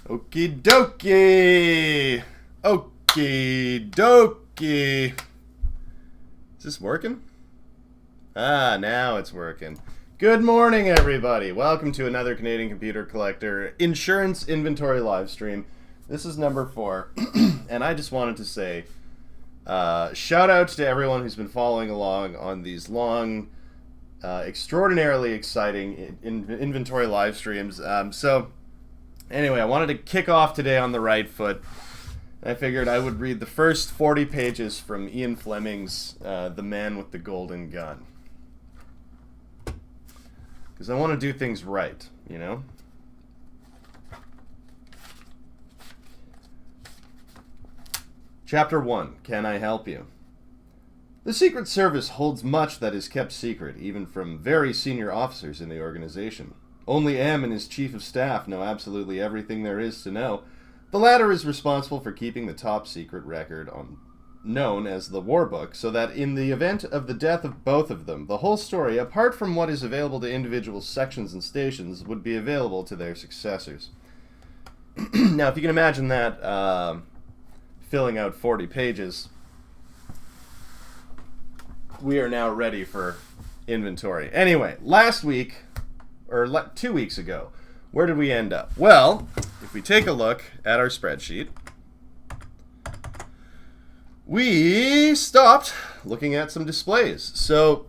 Okie dokie. Okie dokie. Is this working? Ah, now it's working. Good morning, everybody. Welcome to another Canadian Computer Collector Insurance Inventory live stream. This is number 4, and I just wanted to say shout out to everyone who's been following along on these long, extraordinarily exciting inventory live streams. So, anyway, I wanted to kick off today on the right foot. I figured I would read the first 40 pages from Ian Fleming's The Man with the Golden Gun. Because I want to do things right, you know? Chapter 1, Can I Help You? The Secret Service holds much that is kept secret, even from very senior officers in the organization. Only M and his chief of staff know absolutely everything there is to know. The latter is responsible for keeping the top secret record known as the War Book, so that in the event of the death of both of them, the whole story, apart from what is available to individual sections and stations, would be available to their successors. Now, if you can imagine that filling out 40 pages, we are now ready for inventory. Anyway, last week, or 2 weeks ago, where did we end up? Well, if we take a look at our spreadsheet, we stopped looking at some displays. So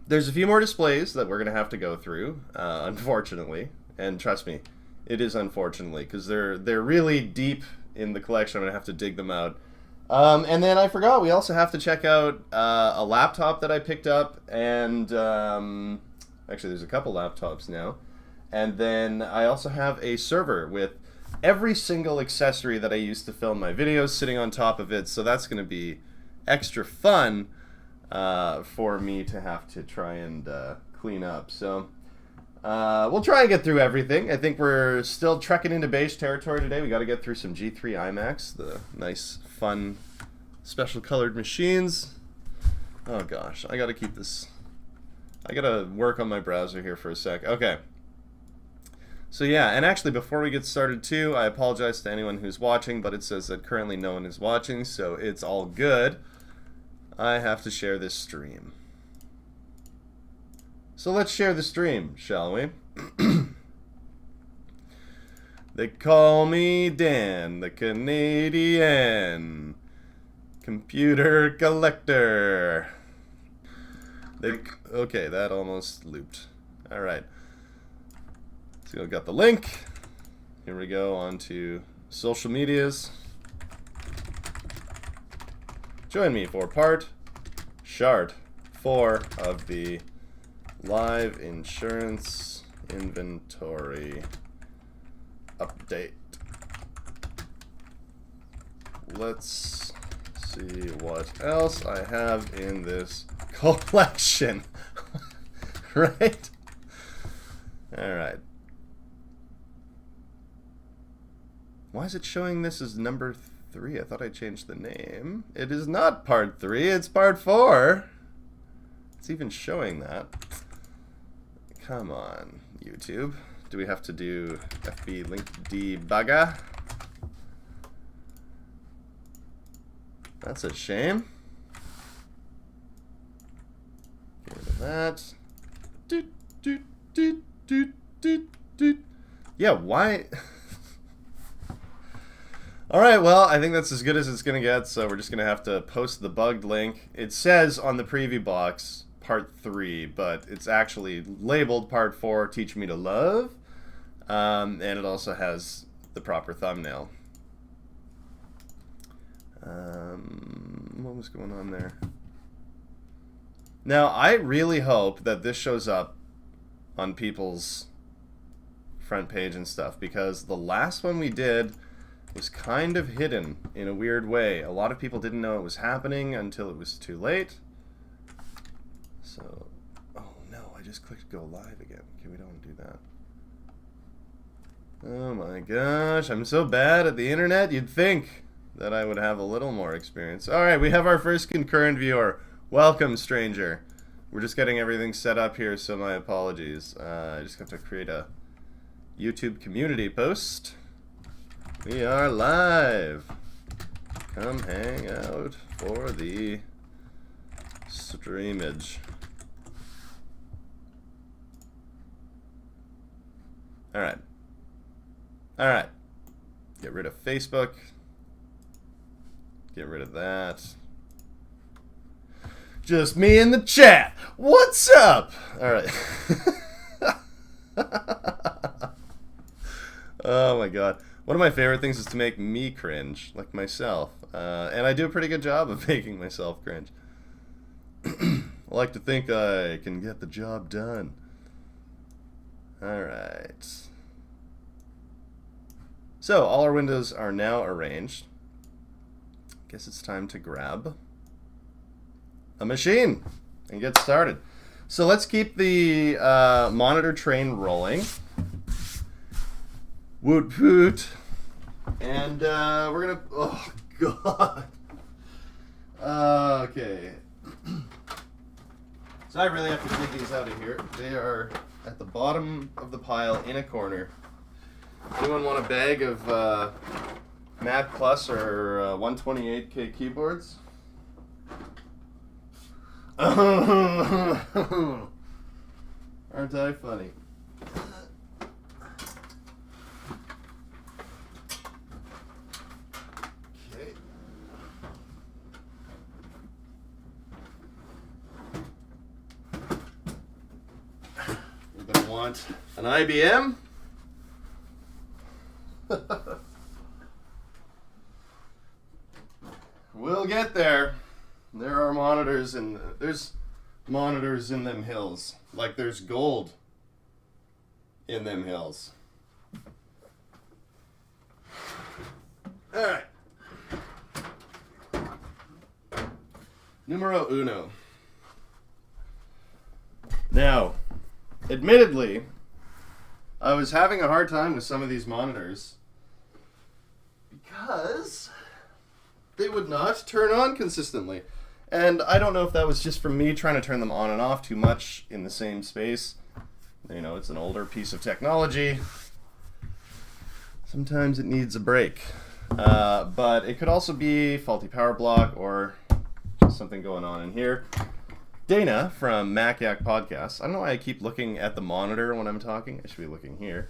there's a few more displays that we're going to have to go through, unfortunately. And trust me, it is unfortunately, because they're really deep in the collection. I'm going to have to dig them out. And then I forgot, we also have to check out a laptop that I picked up, and actually there's a couple laptops now. And then I also have a server with every single accessory that I use to film my videos sitting on top of it, so that's going to be extra fun for me to have to try and clean up. So we'll try and get through everything. I think we're still trekking into beige territory today. We got to get through some G3 Imacs, the nice, fun, special colored machines. Oh gosh, I got to keep this. I got to work on my browser here for a sec. Okay. So yeah, and actually before we get started too, I apologize to anyone who's watching, but it says that currently no one is watching, so it's all good. I have to share this stream. So let's share the stream, shall we? They call me Dan, the Canadian Computer Collector. Okay, that almost looped. Alright. So we've got the link. Here we go on to social medias. Join me for part 4 of the live insurance inventory update. Let's see what else I have in this collection. Right? Alright. Why is it showing this as number 3? I thought I changed the name. It is not part 3, it's part 4. It's even showing that. Come on, YouTube. Do we have to do FB link debugger? That's a shame. Get rid of that. Doot, doot, doot, doot, doot, doot. Yeah, why? Alright, well, I think that's as good as it's going to get, so we're just going to have to post the bugged link. It says on the preview box, part 3, but it's actually labeled part 4, Teach Me to Love, and it also has the proper thumbnail. What was going on there? Now, I really hope that this shows up on people's front page and stuff, because the last one we did was kind of hidden in a weird way. A lot of people didn't know it was happening until it was too late. So, oh no, I just clicked go live again. Okay, we don't want to do that. Oh my gosh, I'm so bad at the internet. You'd think that I would have a little more experience. Alright, we have our first concurrent viewer. Welcome, stranger. We're just getting everything set up here, so my apologies. I just have to create a YouTube community post. We are live. Come hang out for the streamage. Alright. Alright. Get rid of Facebook. Get rid of that. Just me in the chat. What's up? Alright. Oh my god. One of my favorite things is to make me cringe, like myself. And I do a pretty good job of making myself cringe. I like to think I can get the job done. Alright. So, all our windows are now arranged. Guess it's time to grab a machine and get started. So let's keep the monitor train rolling. Woot woot. And we're gonna, oh god. Okay. So I really have to dig these out of here. They are at the bottom of the pile in a corner. Anyone want a bag of Mac Plus or 128K keyboards? Aren't I funny? Okay. You're gonna want an IBM. We'll get there. There are monitors and there's monitors in them hills. Like there's gold in them hills. Alright. Numero uno. Now, admittedly, I was having a hard time with some of these monitors because they would not turn on consistently. And I don't know if that was just from me trying to turn them on and off too much in the same space. You know, it's an older piece of technology. Sometimes it needs a break. But it could also be faulty power block or just something going on in here. Dana from Mac Yak Podcast. I don't know why I keep looking at the monitor when I'm talking. I should be looking here.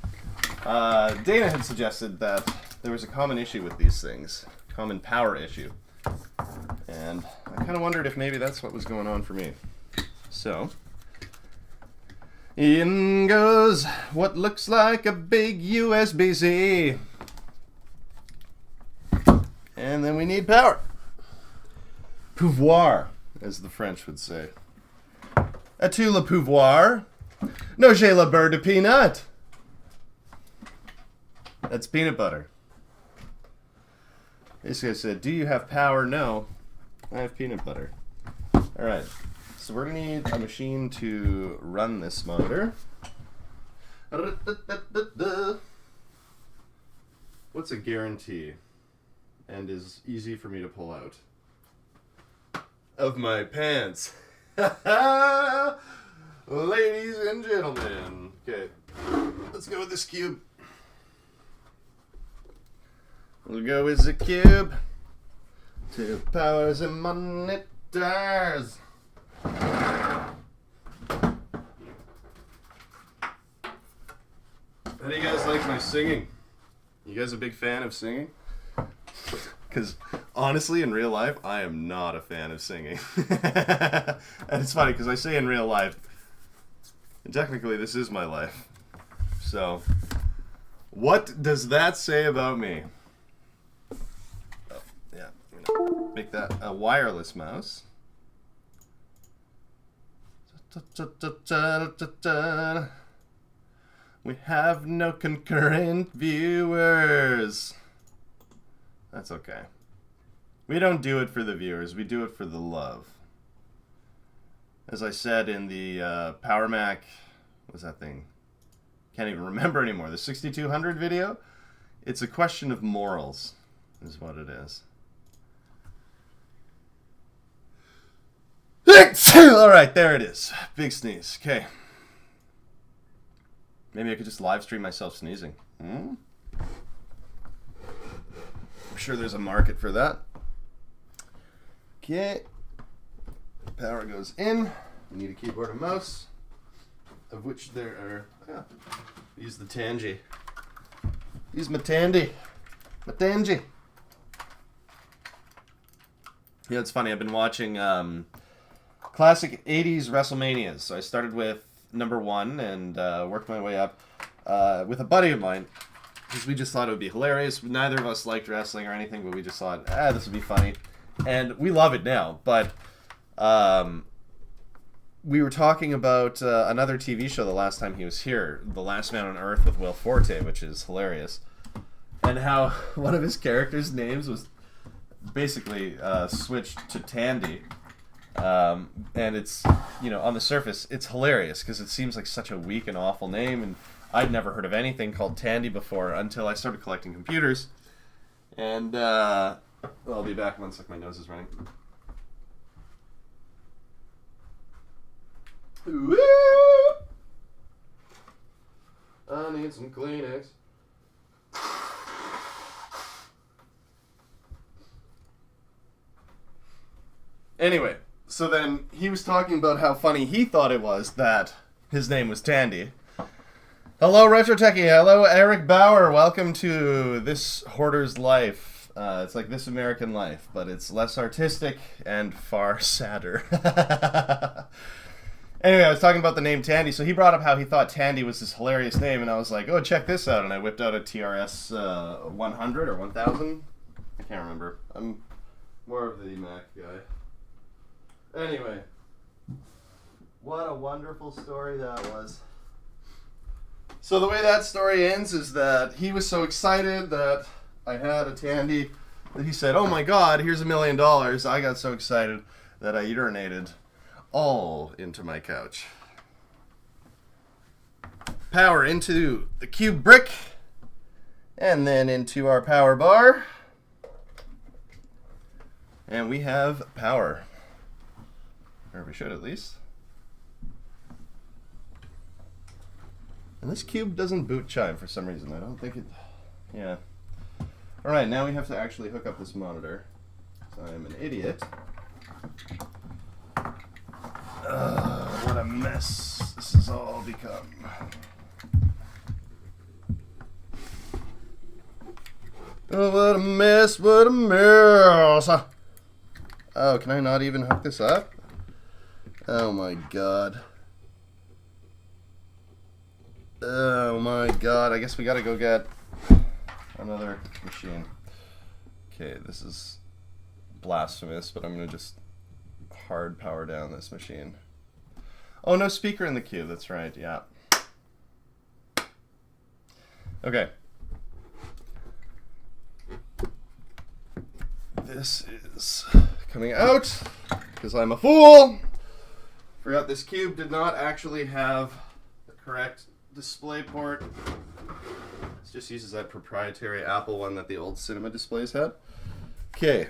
Dana had suggested that there was a common issue with these things. Common power issue. And I kind of wondered if maybe that's what was going on for me. So, in goes what looks like a big USB-C. And then we need power. Pouvoir, as the French would say. As-tu le pouvoir? No, j'ai le beurre de peanut. That's peanut butter. Basically I said, do you have power? No, I have peanut butter. Alright, so we're going to need a machine to run this monitor. What's a guarantee and is easy for me to pull out? Of my pants. Ladies and gentlemen. Okay, let's go with this cube. We'll go with the cube to powers and monitors. How do you guys like my singing? You guys a big fan of singing? Because honestly, in real life, I am not a fan of singing. And it's funny because I say in real life, and technically this is my life. So, what does that say about me? Make that a wireless mouse. We have no concurrent viewers. That's okay. We don't do it for the viewers, we do it for the love. As I said in the Power Mac, what's that thing? Can't even remember anymore. The 6200 video? It's a question of morals, is what it is. Alright, there it is. Big sneeze. Okay. Maybe I could just live stream myself sneezing. sure there's a market for that. Okay. Power goes in. We need a keyboard and mouse, of which there are. Yeah. Use the Tangy. Use my Tandy. My Tangy. Yeah, it's funny. I've been watching classic 80s WrestleManias. So I started with number 1 and worked my way up with a buddy of mine because we just thought it would be hilarious. Neither of us liked wrestling or anything, but we just thought, this would be funny. And we love it now. But we were talking about another TV show the last time he was here, The Last Man on Earth with Will Forte, which is hilarious. And how one of his characters' names was basically switched to Tandy. And it's, on the surface, it's hilarious because it seems like such a weak and awful name. And I'd never heard of anything called Tandy before until I started collecting computers. And I'll be back once my nose is running. Woo! I need some Kleenex. Anyway, so then he was talking about how funny he thought it was that his name was Tandy. Hello, Retro Techie. Hello, Eric Bauer. Welcome to This Hoarder's Life. It's like This American Life, but it's less artistic and far sadder. Anyway, I was talking about the name Tandy, so he brought up how he thought Tandy was this hilarious name, and I was like, oh, check this out, and I whipped out a TRS 100 or 1000. I can't remember. I'm more of the Imac guy. Anyway, what a wonderful story that was. So the way that story ends is that he was so excited that I had a Tandy that he said, oh my god, here's $1 million. I got so excited that I urinated all into my couch. Power into the cube brick, and then into our power bar. And we have power. Or we should at least. And this cube doesn't boot chime for some reason. I don't think it... Yeah. Alright, now we have to actually hook up this monitor. So I am an idiot. What a mess this has all become. Oh, what a mess, what a mess. Oh, can I not even hook this up? Oh my god. Oh my god, I guess we gotta go get another machine. Okay, this is blasphemous, but I'm gonna just hard power down this machine. Oh, no speaker in the queue, that's right, yeah. Okay. This is coming out because I'm a fool. Forgot this cube did not actually have the correct display port. This just uses that proprietary Apple one that the old cinema displays had. Okay.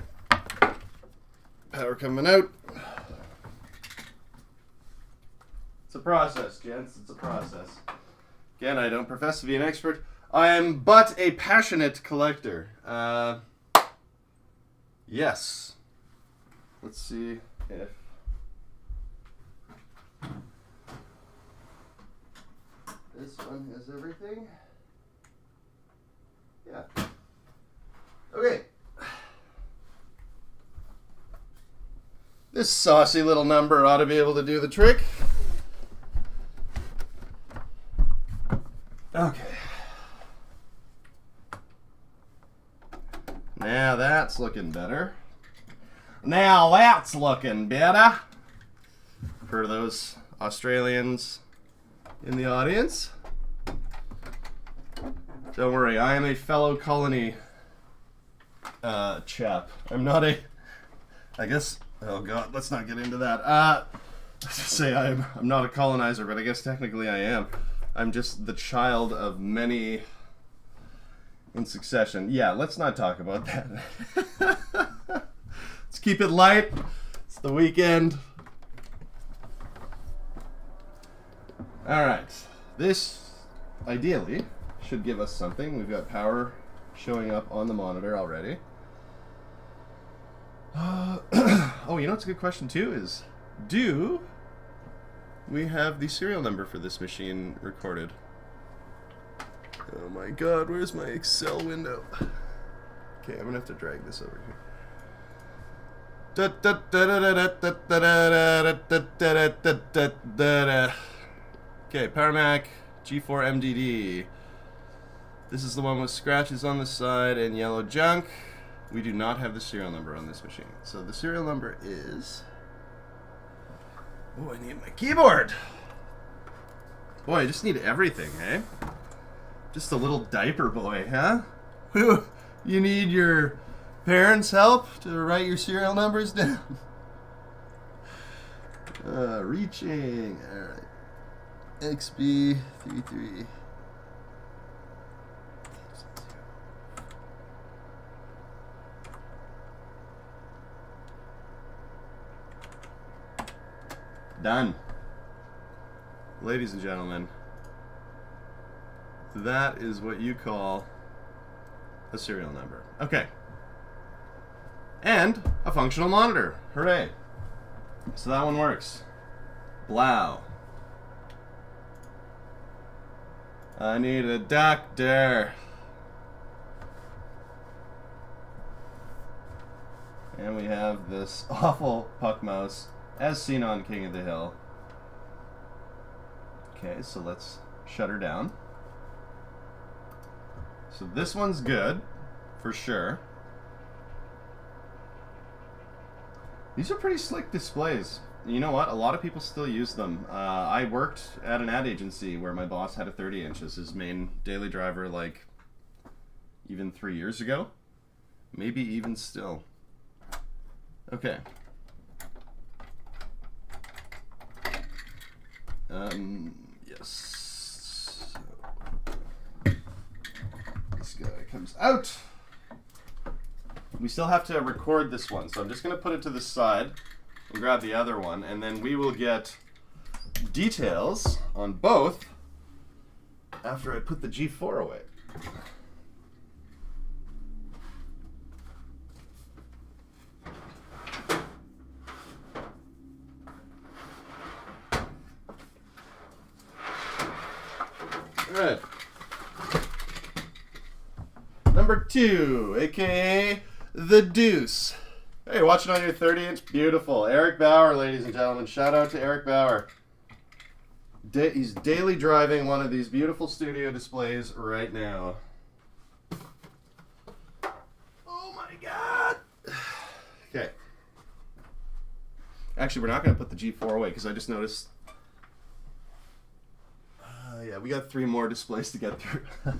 Power coming out. It's a process, gents. It's a process. Again, I don't profess to be an expert. I am but a passionate collector. Yes. Let's see if... This one has everything. Yeah. Okay. This saucy little number ought to be able to do the trick. Okay. Now that's looking better. Now that's looking better. For those Australians in the audience. Don't worry, I am a fellow colony chap. I'm not a... I guess... Oh god, let's not get into that. Let's just say I'm not a colonizer, but I guess technically I am. I'm just the child of many in succession. Yeah, let's not talk about that. Let's keep it light. It's the weekend. Alright. This, ideally, should give us something. We've got power showing up on the monitor already. Oh, you know what's a good question too is, do we have the serial number for this machine recorded? Oh my god, where's my Excel window? Okay, I'm gonna have to drag this over here. Okay, PowerMac G4 MDD. This is the one with scratches on the side and yellow junk. We do not have the serial number on this machine. So the serial number is... Oh, I need my keyboard! Boy, I just need everything, eh? Just a little diaper boy, huh? You need your parents' help to write your serial numbers down? Reaching. Alright. XB33. Done. Ladies and gentlemen, that is what you call a serial number. Okay. And a functional monitor. Hooray. So that one works. Blow. I need a doctor. And we have this awful puck mouse as seen on King of the Hill. Okay, so let's shut her down. So this one's good, for sure. These are pretty slick displays. You know what? A lot of people still use them. I worked at an ad agency where my boss had a 30 inch as his main daily driver, like, even 3 years ago. Maybe even still. Okay. Yes. So, this guy comes out. We still have to record this one, so I'm just going to put it to the side and grab the other one, and then we will get details on both after I put the G4 away. Alright. Number 2, aka the Deuce. Hey, watching on your 30-inch. Beautiful. Eric Bauer, ladies and gentlemen. Shout out to Eric Bauer. He's daily driving one of these beautiful studio displays right now. Oh my god. Okay. Actually, we're not going to put the G4 away because I just noticed... yeah, we got 3 more displays to get through. I'm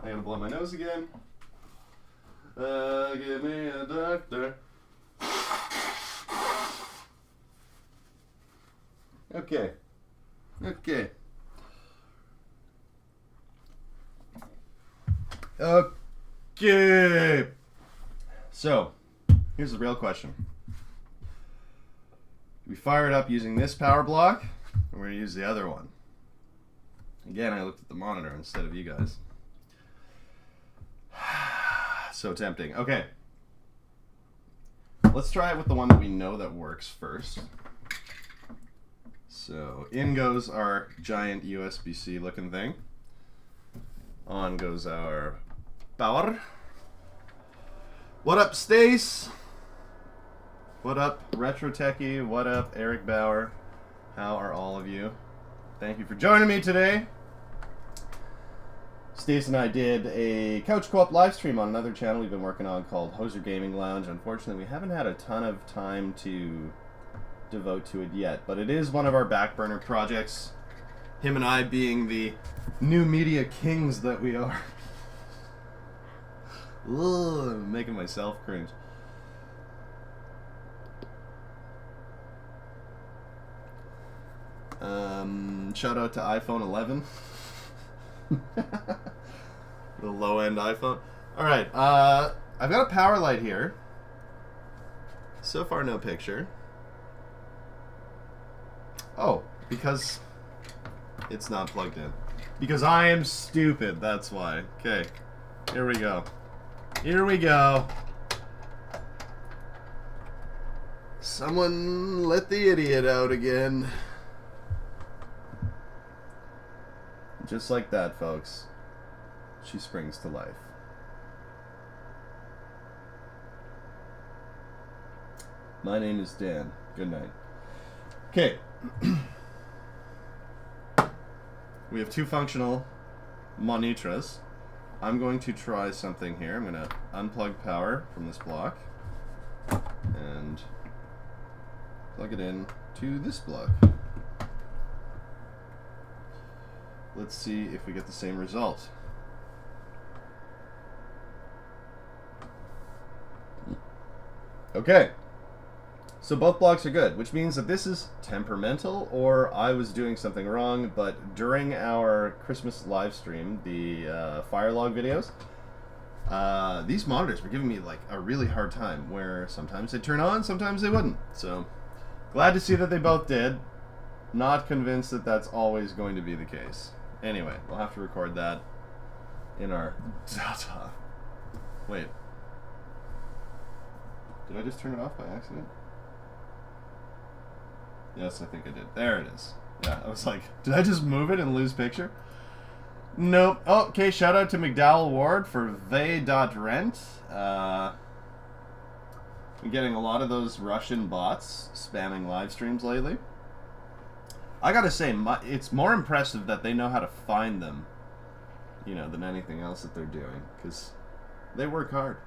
going to blow my nose again. Give me a doctor. Okay. Okay. Okay. So, here's the real question. We fire it up using this power block, or we're going to use the other one. Again, I looked at the monitor instead of you guys. So tempting. Okay. Let's try it with the one that we know that works first. So in goes our giant USB-C looking thing. On goes our power. What up, Stace? What up, Retro Techie? What up, Eric Bauer? How are all of you? Thank you for joining me today. Stace and I did a Couch Co-op live stream on another channel we've been working on called Hoser Gaming Lounge. Unfortunately, we haven't had a ton of time to devote to it yet, but it is one of our back burner projects. Him and I being the new media kings that we are. Ugh, I'm making myself cringe. Shout out to iPhone 11. The low-end iPhone. Alright, I've got a power light here. So far, no picture. Oh, because it's not plugged in. Because I am stupid, that's why. Okay, here we go. Here we go. Someone let the idiot out again. Just like that, folks. She springs to life. My name is Dan. Good night. Okay. We have two functional monitors. I'm going to try something here. I'm going to unplug power from this block and plug it in to this block. Let's see if we get the same result. Okay. So both blocks are good, which means that this is temperamental, or I was doing something wrong. But during our Christmas live stream, the fire log videos, these monitors were giving me like a really hard time, where sometimes they'd turn on, sometimes they wouldn't. So glad to see that they both did. Not convinced that that's always going to be the case. Anyway, we'll have to record that in our data. Wait. Did I just turn it off by accident? Yes, I think I did. There it is. Yeah, I was like, did I just move it and lose picture? Nope. Oh, okay, shout out to McDowell Ward for they.rent. I'm getting a lot of those Russian bots spamming live streams lately. I gotta say, it's more impressive that they know how to find them, you know, than anything else that they're doing, because they work hard.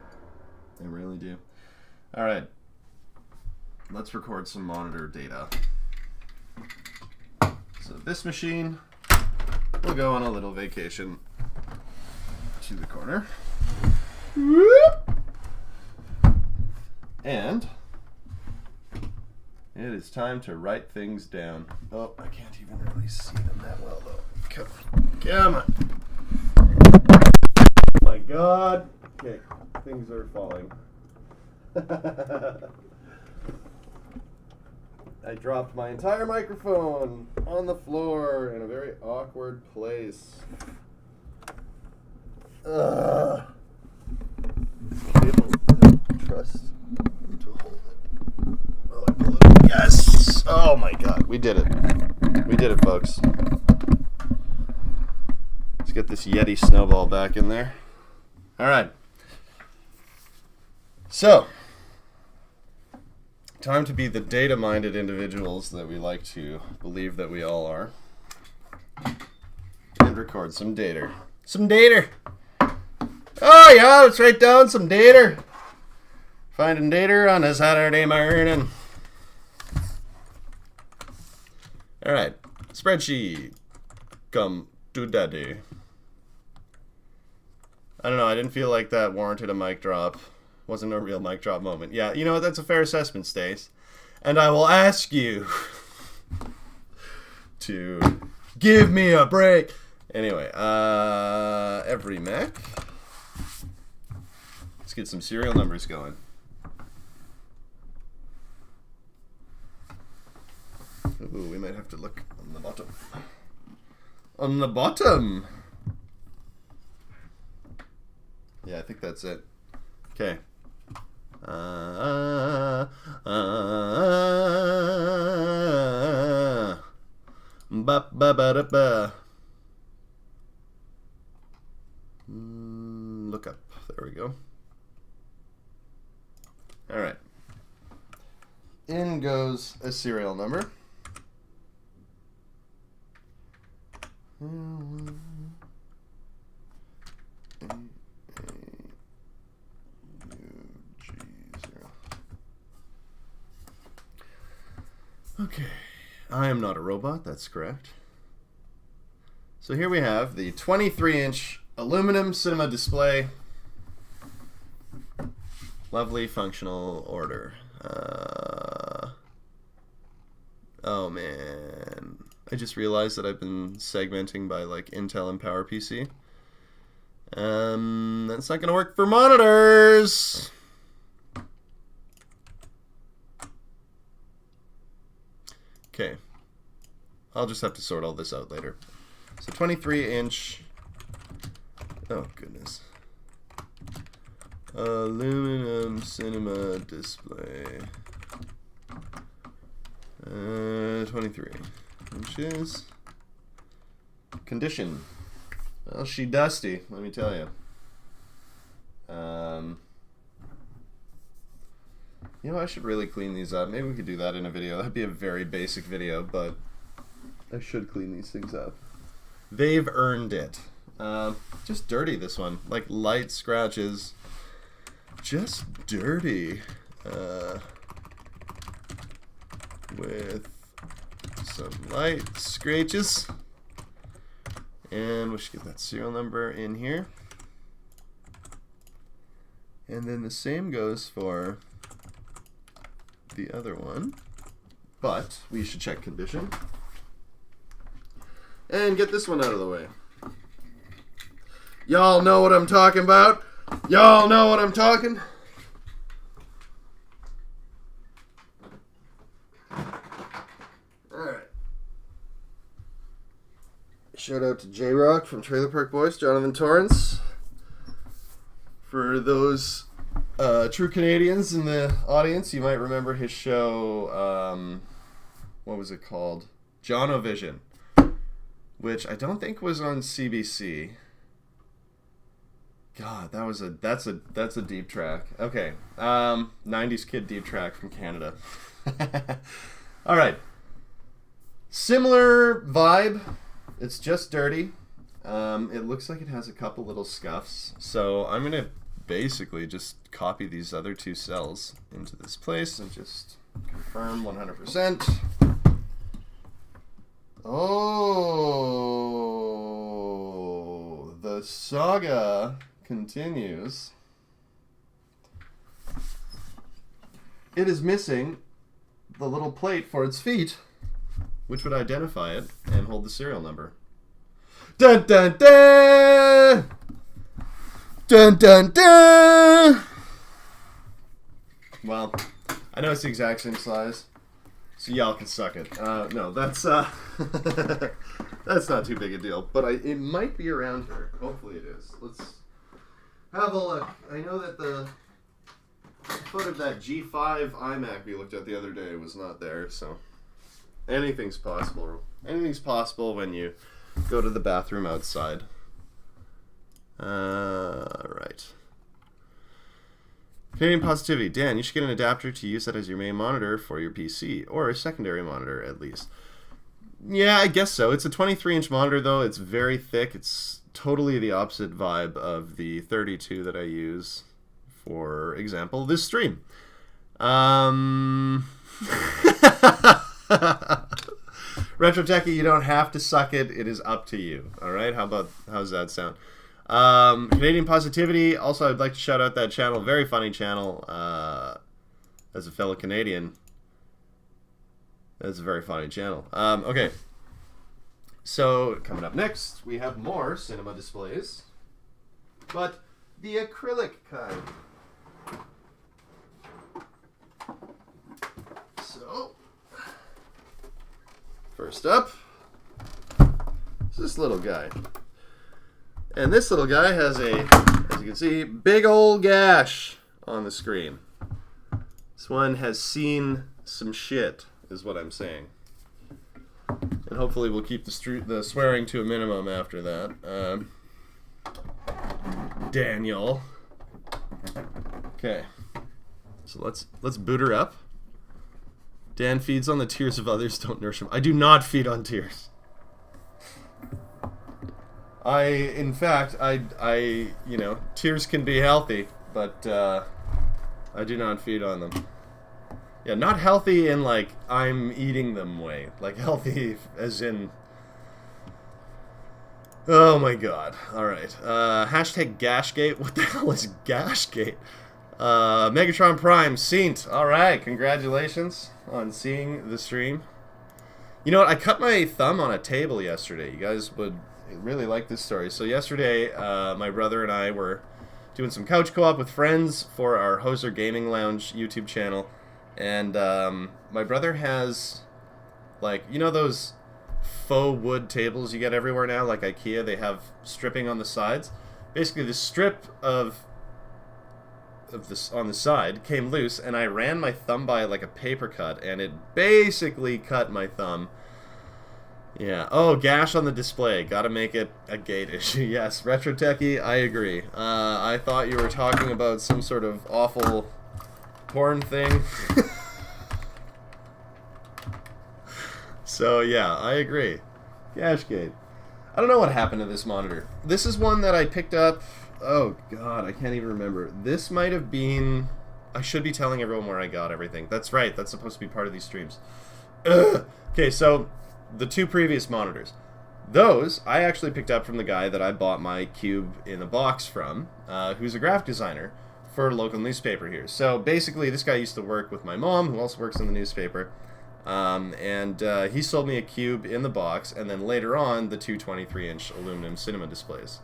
They really do. Alright. Let's record some monitor data. So this machine will go on a little vacation to the corner. And it is time to write things down. Oh, I can't even really see them that well though. Come on. Oh my god. Okay, things are falling. I dropped my entire microphone on the floor in a very awkward place. Ugh. Trust to hold it. Oh, I pull it. Yes! Oh my god, we did it. We did it, folks. Let's get this Yeti snowball back in there. Alright. So, time to be the data-minded individuals that we like to believe that we all are. And record some data. Some data! Oh yeah, let's write down some data. Finding data on a Saturday morning. Alright, spreadsheet. Come to daddy. I don't know, I didn't feel like that warranted a mic drop. Wasn't a real mic drop moment. Yeah, you know what? That's a fair assessment, Stace. And I will ask you to give me a break. Anyway, every Mac. Let's get some serial numbers going. Ooh, we might have to look on the bottom. On the bottom! Yeah, I think that's it. Okay. Ba ba ba da ba. Look up. There we go. All right. In goes a serial number. Okay, I am not a robot, that's correct. So here we have the 23-inch aluminum cinema display. Lovely functional order. Oh man, I just realized that I've been segmenting by like Intel and PowerPC. That's not gonna work for monitors. Okay, I'll just have to sort all this out later. So 23-inch, oh goodness, aluminum cinema display. 23 inches. Condition. Well, she dusty, let me tell you. You know, I should really clean these up. Maybe we could do that in a video. That'd be a very basic video, but I should clean these things up. They've earned it. Just dirty, this one. Like, light scratches. Just dirty. With some light scratches. And we should get that serial number in here. And then the same goes for the other one. But we should check condition. And get this one out of the way. Y'all know what I'm talking about? Y'all know what I'm talking? Alright. Shout out to J-Rock from Trailer Park Boys, Jonathan Torrance. For those true Canadians in the audience, you might remember his show, what was it called? Jonovision, which I don't think was on CBC. God, that's a deep track. Okay, 90s kid deep track from Canada. All right, similar vibe. It's just dirty. It looks like it has a couple little scuffs, so I'm gonna basically just copy these other two cells into this place and just confirm 100%. Oh, the saga continues. It is missing the little plate for its feet, which would identify it and hold the serial number. Dun dun dun! Dun dun dun! Well, I know it's the exact same size, so y'all can suck it. No, that's that's not too big a deal, but it might be around here. Hopefully it is. Let's have a look. I know that the foot of that G5 Imac we looked at the other day was not there, so anything's possible. Anything's possible when you go to the bathroom outside. Right. Canadian Positivity. Dan, you should get an adapter to use that as your main monitor for your PC, or a secondary monitor at least. Yeah, I guess so. It's a 23-inch monitor, though. It's very thick. It's totally the opposite vibe of the 32 that I use, for example, this stream. Retro Techie, you don't have to suck it. It is up to you. All right? How's that sound? Canadian Positivity. Also, I'd like to shout out that channel. Very funny channel. As a fellow Canadian, that's a very funny channel. Okay. So, coming up next, we have more cinema displays, but the acrylic kind. So, first up is this little guy. And this little guy has a, as you can see, big old gash on the screen. This one has seen some shit, is what I'm saying. And hopefully we'll keep the swearing to a minimum after that. Daniel. Okay. So let's boot her up. Dan feeds on the tears of others, don't nourish him. I do not feed on tears. In fact, you know, tears can be healthy, but I do not feed on them. Yeah, not healthy in, like, I'm eating them way. Like, healthy as in... Oh my god. Alright. Hashtag Gashgate. What the hell is Gashgate? Megatron Prime, Saint. Alright, congratulations on seeing the stream. You know what, I cut my thumb on a table yesterday. You guys would really like this story. So yesterday, my brother and I were doing some couch co-op with friends for our Hoser Gaming Lounge YouTube channel. And my brother has, like, you know those faux wood tables you get everywhere now, like IKEA? They have stripping on the sides. Basically, the strip of of this on the side came loose, and I ran my thumb by like a paper cut, and it basically cut my thumb. Yeah. Oh, gash on the display. Gotta make it a gate issue. Yes, Retro Techie, I agree. I thought you were talking about some sort of awful porn thing. So, yeah, I agree. Gash gate. I don't know what happened to this monitor. This is one that I picked up... Oh, God, I can't even remember. This might have been... I should be telling everyone where I got everything. That's right. That's supposed to be part of these streams. Ugh. Okay, so... the two previous monitors. Those, I actually picked up from the guy that I bought my cube in a box from, who's a graphic designer for a local newspaper here. So basically, this guy used to work with my mom, who also works in the newspaper, and he sold me a cube in the box, and then later on, the two 23-inch aluminum cinema displays.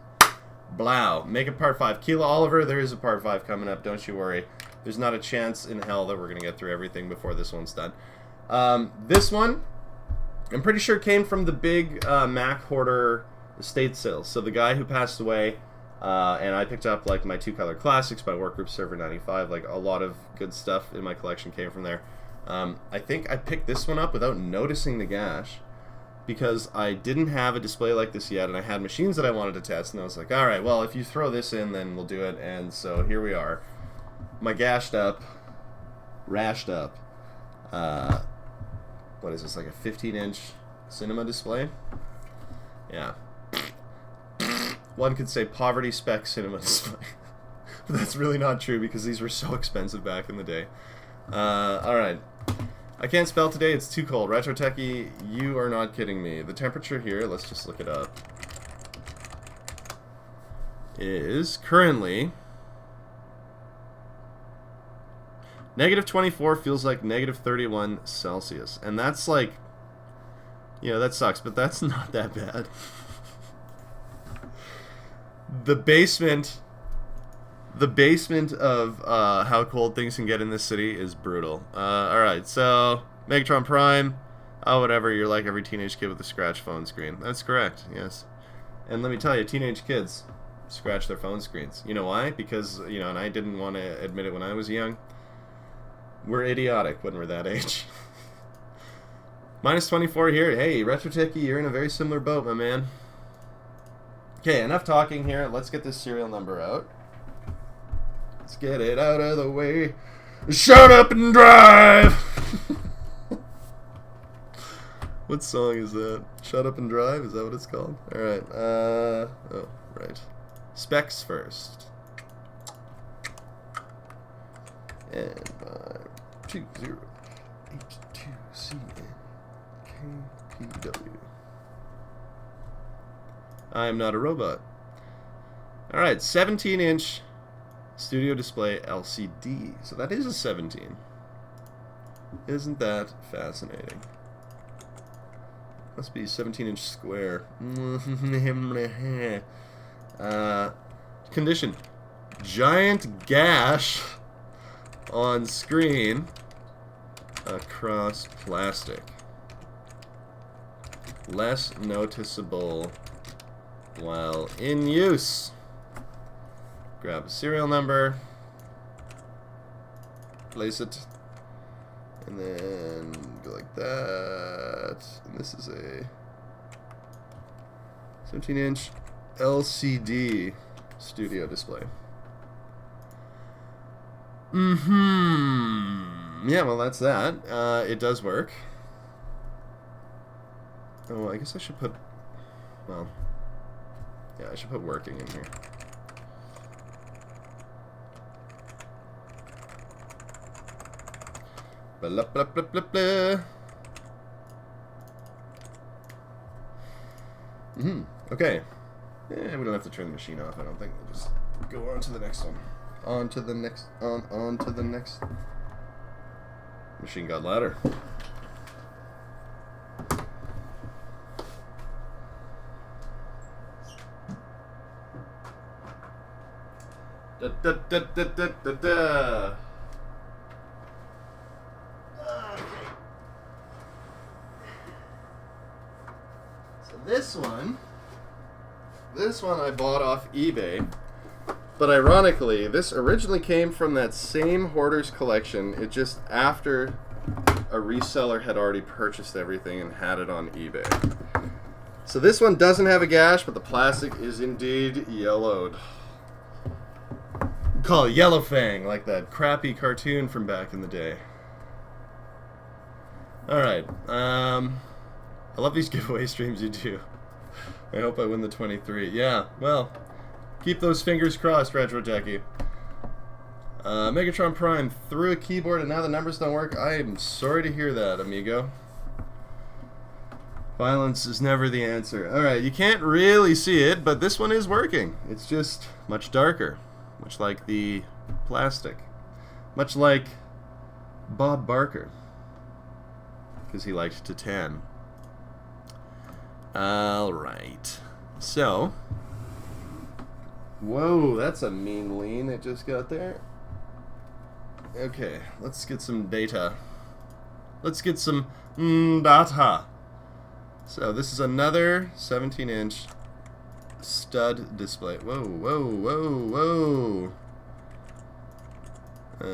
Blow. Make it part 5. Keela Oliver, there is a part 5 coming up, don't you worry. There's not a chance in hell that we're going to get through everything before this one's done. This one... I'm pretty sure it came from the big Mac Hoarder estate sales. So the guy who passed away, and I picked up like my 2-color classics, my Workgroup Server 95, like a lot of good stuff in my collection came from there. I think I picked this one up without noticing the gash, because I didn't have a display like this yet, and I had machines that I wanted to test, and I was like, alright, well, if you throw this in, then we'll do it, and so here we are. My gashed up, rashed up, what is this, like a 15-inch cinema display? Yeah. One could say poverty spec cinema display. But that's really not true because these were so expensive back in the day. Alright. I can't spell today, it's too cold. Retro Techie, you are not kidding me. The temperature here, let's just look it up, is currently... -24 feels like -31 Celsius. And that's like... You know, that sucks, but that's not that bad. The basement of how cold things can get in this city is brutal. Alright, so... Megatron Prime. Oh, whatever, you're like every teenage kid with a scratch phone screen. That's correct, yes. And let me tell you, teenage kids scratch their phone screens. You know why? Because, you know, and I didn't want to admit it when I was young. We're idiotic when we're that age. -24 here. Hey, Retro Techie, you're in a very similar boat, my man. Okay, enough talking here. Let's get this serial number out. Let's get it out of the way. Shut up and drive! What song is that? Shut Up and Drive? Is that what it's called? Alright, oh, right. Specs first. And 2082CNKPW. I am not a robot. Alright, 17-inch studio display LCD. So that is a 17. Isn't that fascinating? Must be 17-inch square. Condition. Giant gash on screen across plastic. Less noticeable while in use. Grab a serial number, place it, and then go like that. And this is a 17-inch LCD studio display. Yeah, well, that's that. It does work. Oh, I guess I should put... Well... Yeah, I should put working in here. Blah, blah, blah, blah, blah. Okay. Yeah, we don't have to turn the machine off, I don't think. We'll just go on to the next one. On to the next... On to the next... Machine got louder. Da, da, da, da, da, da, da. Okay. So this one I bought off eBay But ironically, this originally came from that same Hoarder's collection. It just after a reseller had already purchased everything and had it on eBay. So this one doesn't have a gash, but the plastic is indeed yellowed. Call it Yellow Fang, like that crappy cartoon from back in the day. Alright, I love these giveaway streams you do. I hope I win the 23. Yeah, well, keep those fingers crossed, Retro Jackie. Megatron Prime threw a keyboard and now the numbers don't work. I am sorry to hear that, amigo. Violence is never the answer. Alright, you can't really see it, but this one is working. It's just much darker. Much like the plastic. Much like Bob Barker. Because he liked to tan. Alright. So. Whoa, that's a mean lean it just got there. Okay, let's get some data. Let's get some data. So this is another 17-inch stud display. Whoa, whoa, whoa, whoa.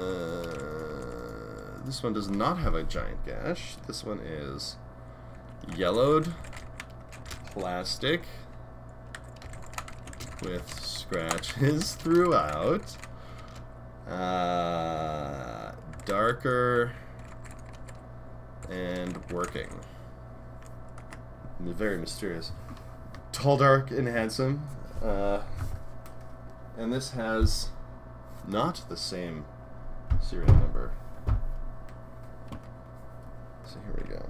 This one does not have a giant gash. This one is yellowed plastic with scratches throughout. Darker and working. Very mysterious. Tall, dark, and handsome. And this has not the same serial number. So here we go.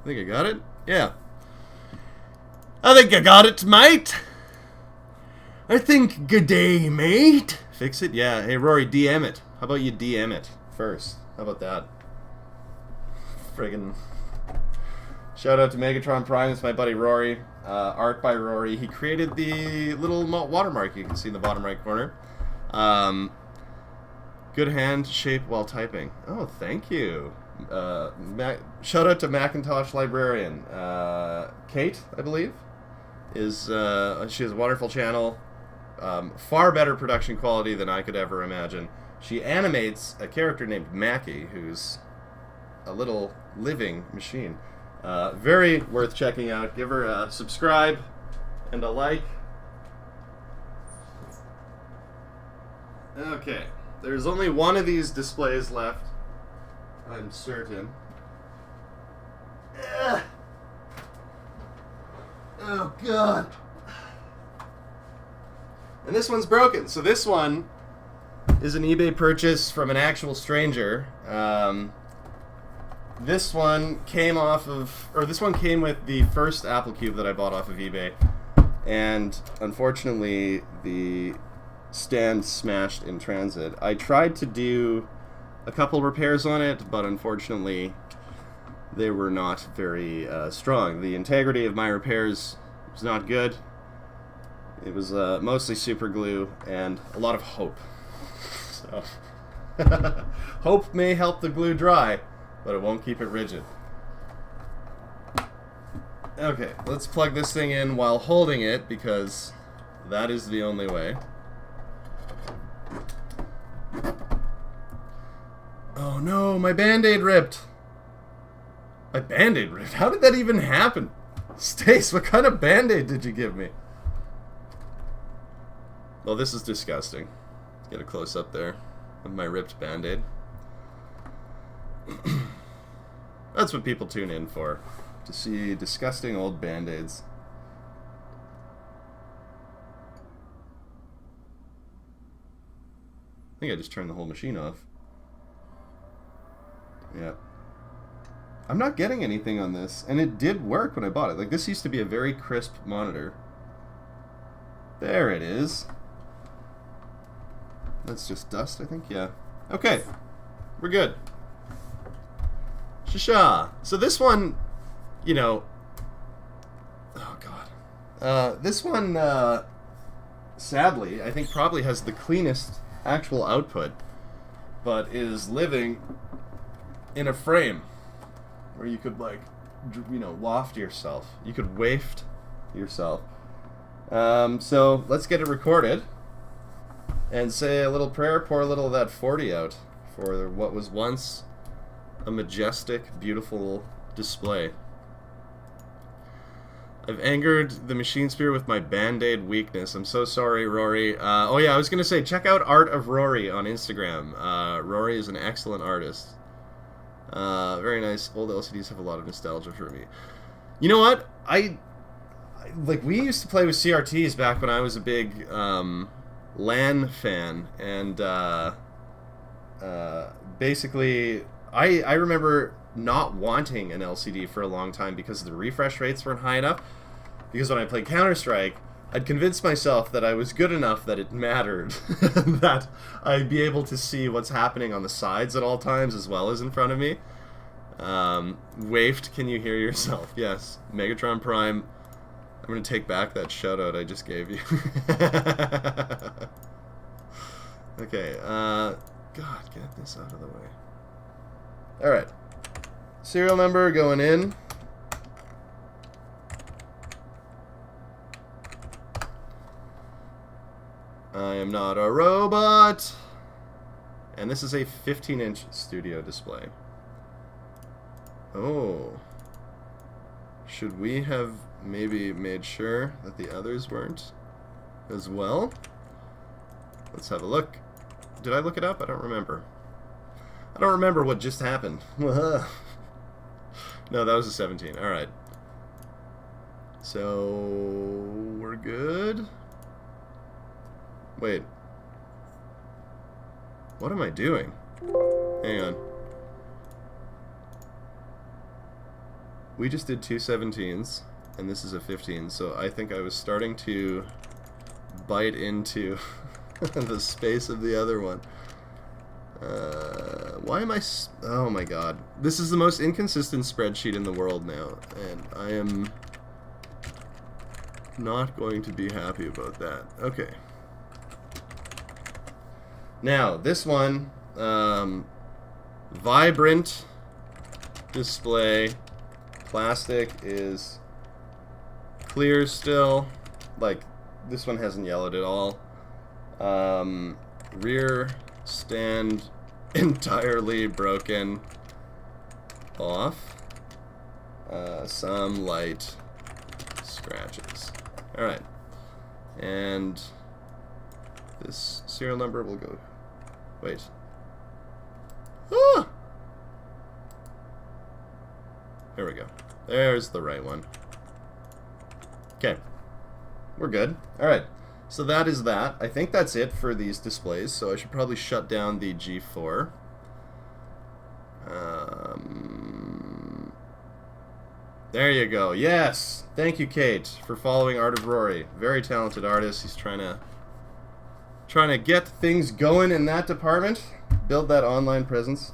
I think I got it? Yeah. I think I got it, mate! I think good day, mate. Fix it? Yeah. Hey, Rory, DM it. How about you DM it first? How about that? Friggin'. Shout out to Megatron Prime. It's my buddy Rory. Art by Rory. He created the little watermark you can see in the bottom right corner. Good hand shape while typing. Oh, thank you. Shout out to Macintosh Librarian. Kate, I believe, is she has a wonderful channel. Far better production quality than I could ever imagine. She animates a character named Mackie, who's a little living machine. Very worth checking out. Give her a subscribe and a like. Okay, there's only one of these displays left, I'm certain. Ugh. Oh, God. And this one's broken. So this one is an eBay purchase from an actual stranger. This one came with the first Apple Cube that I bought off of eBay. And unfortunately, the stand smashed in transit. I tried to do a couple repairs on it, but unfortunately, they were not very strong. The integrity of my repairs was not good. It was mostly super glue and a lot of hope. So, hope may help the glue dry, but it won't keep it rigid. Okay, let's plug this thing in while holding it, because that is the only way. Oh no, my Band-Aid ripped! My Band-Aid ripped? How did that even happen? Stace, what kind of Band-Aid did you give me? Well, this is disgusting. Get a close-up there of my ripped Band-Aid. That's what people tune in for. To see disgusting old Band-Aids. I think I just turned the whole machine off. Yeah. I'm not getting anything on this, and it did work when I bought it. Like, this used to be a very crisp monitor. There it is. That's just dust, I think? Yeah. Okay. We're good. Shasha. So this one, you know... Oh, God. This one, sadly, I think probably has the cleanest actual output. but is living in a frame where you could, like, you know, waft yourself. You could waft yourself. So let's get it recorded and say a little prayer, pour a little of that 40 out for what was once a majestic, beautiful display. I've angered the machine spirit with my Band-Aid weakness. I'm so sorry, Rory. Oh yeah, I was going to say, check out Art of Rory on Instagram. Rory is an excellent artist. Very nice. Old LCDs have a lot of nostalgia for me. You know what? Like, we used to play with CRTs back when I was a big LAN fan, and basically, I remember not wanting an LCD for a long time because the refresh rates weren't high enough. Because when I played Counter-Strike, I'd convinced myself that I was good enough that it mattered, that I'd be able to see what's happening on the sides at all times as well as in front of me. Waft, can you hear yourself? Yes. Megatron Prime, I'm going to take back that shout-out I just gave you. Okay, God, get this out of the way. Alright. Serial number going in. I am not a robot. And this is a 15-inch studio display. Oh. Should we have maybe made sure that the others weren't as well? Let's have a look. Did I look it up? I don't remember. I don't remember what just happened. No, that was a 17. Alright. So, we're good. Wait. What am I doing? Hang on. We just did two 17s, and this is a 15, so I think I was starting to bite into the space of the other one. Why am I... Oh my god. This is the most inconsistent spreadsheet in the world now, and I am not going to be happy about that. Okay. Now, this one, vibrant display, plastic is clear still, like, this one hasn't yellowed at all. Rear stand entirely broken off. Some light scratches. Alright. And this serial number will go... Wait. Ah! There we go. There's the right one. Okay. We're good. Alright. So that is that. I think that's it for these displays, so I should probably shut down the G4. There you go. Yes! Thank you, Kate, for following Art of Rory. Very talented artist. He's trying to get things going in that department. Build that online presence.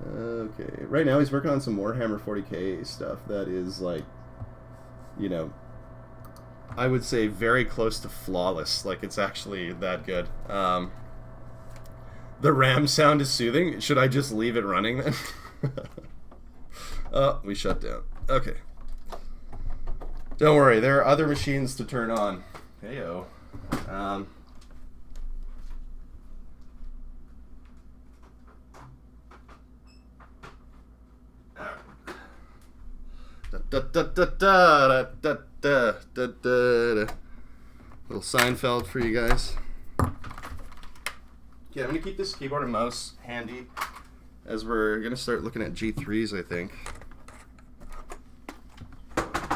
Okay. Right now he's working on some Warhammer 40k stuff that is, like, you know, I would say very close to flawless. Like, it's actually that good. The RAM sound is soothing. Should I just leave it running then? Oh, we shut down. Okay. Don't worry, there are other machines to turn on. Heyo. Little Seinfeld for you guys. Okay, I'm gonna keep this keyboard and mouse handy as we're gonna start looking at G3s, I think.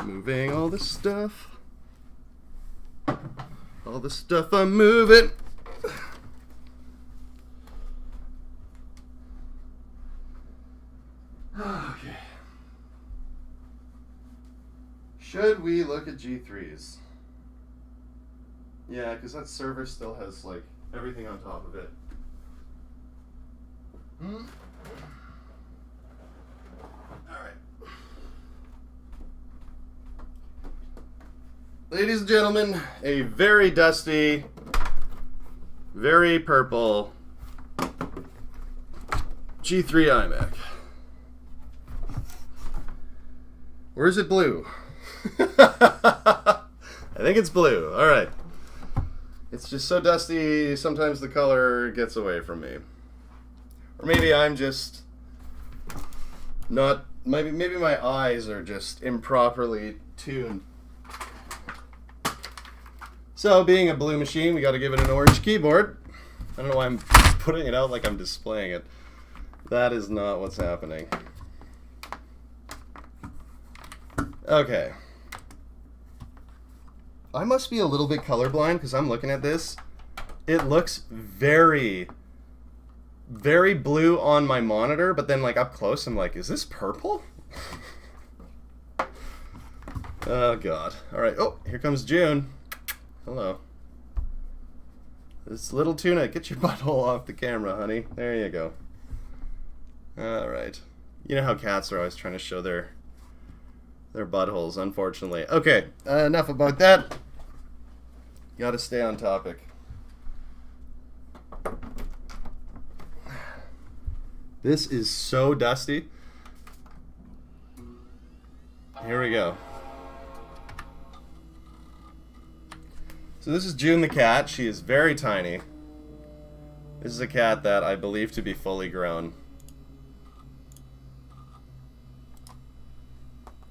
Moving all this stuff. All the stuff I'm moving. Okay. Should we look at G3s? Yeah, because that server still has, like, everything on top of it. Alright. Ladies and gentlemen, a very dusty, very purple G3 iMac. Or is it blue? I think it's blue. Alright. It's just so dusty, sometimes the color gets away from me. Or maybe I'm just not... Maybe my eyes are just improperly tuned. So, being a blue machine, we got to give it an orange keyboard. I don't know why I'm putting it out like I'm displaying it. That is not what's happening. Okay. I must be a little bit colorblind because I'm looking at this. It looks very, very blue on my monitor, but then like up close I'm like, is this purple? Oh god. Alright, oh, here comes June. Hello. This little tuna, get your butthole off the camera, honey. There you go. Alright. You know how cats are always trying to show their buttholes, unfortunately. Okay, enough about that. Gotta stay on topic. This is so dusty. Here we go. So this is June the cat. She is very tiny. This is a cat that I believe to be fully grown.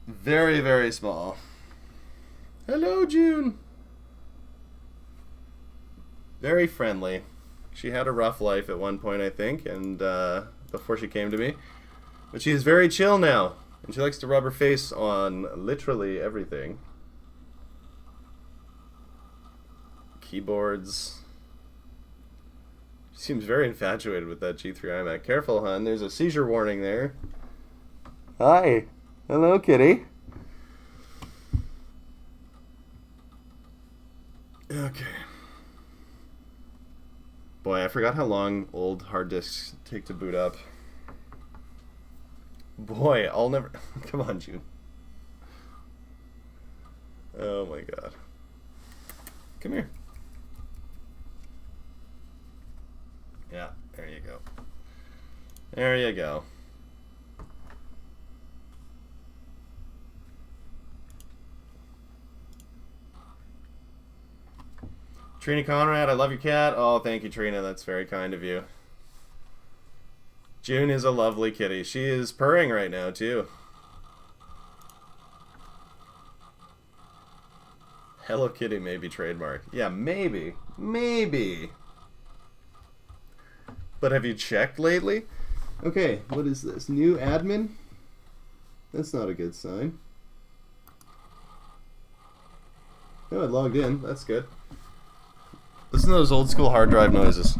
Very, very small. Hello, June. Very friendly. She had a rough life at one point, I think, and before she came to me. But she is very chill now, and she likes to rub her face on literally everything. Keyboards. She seems very infatuated with that G3 iMac. Careful, hon. There's a seizure warning there. Hi. Hello, kitty. Okay. Boy, I forgot how long old hard disks take to boot up. Boy, I'll never... Come on, June. Oh my god. Come here. Yeah, there you go. There you go. Trina Conrad, I love your cat. Oh, thank you, Trina. That's very kind of you. June is a lovely kitty. She is purring right now, too. Hello Kitty may be trademark. Yeah, maybe. Maybe. But have you checked lately? Okay, what is this? New admin? That's not a good sign. Oh, I logged in. That's good. Listen to those old school hard drive noises.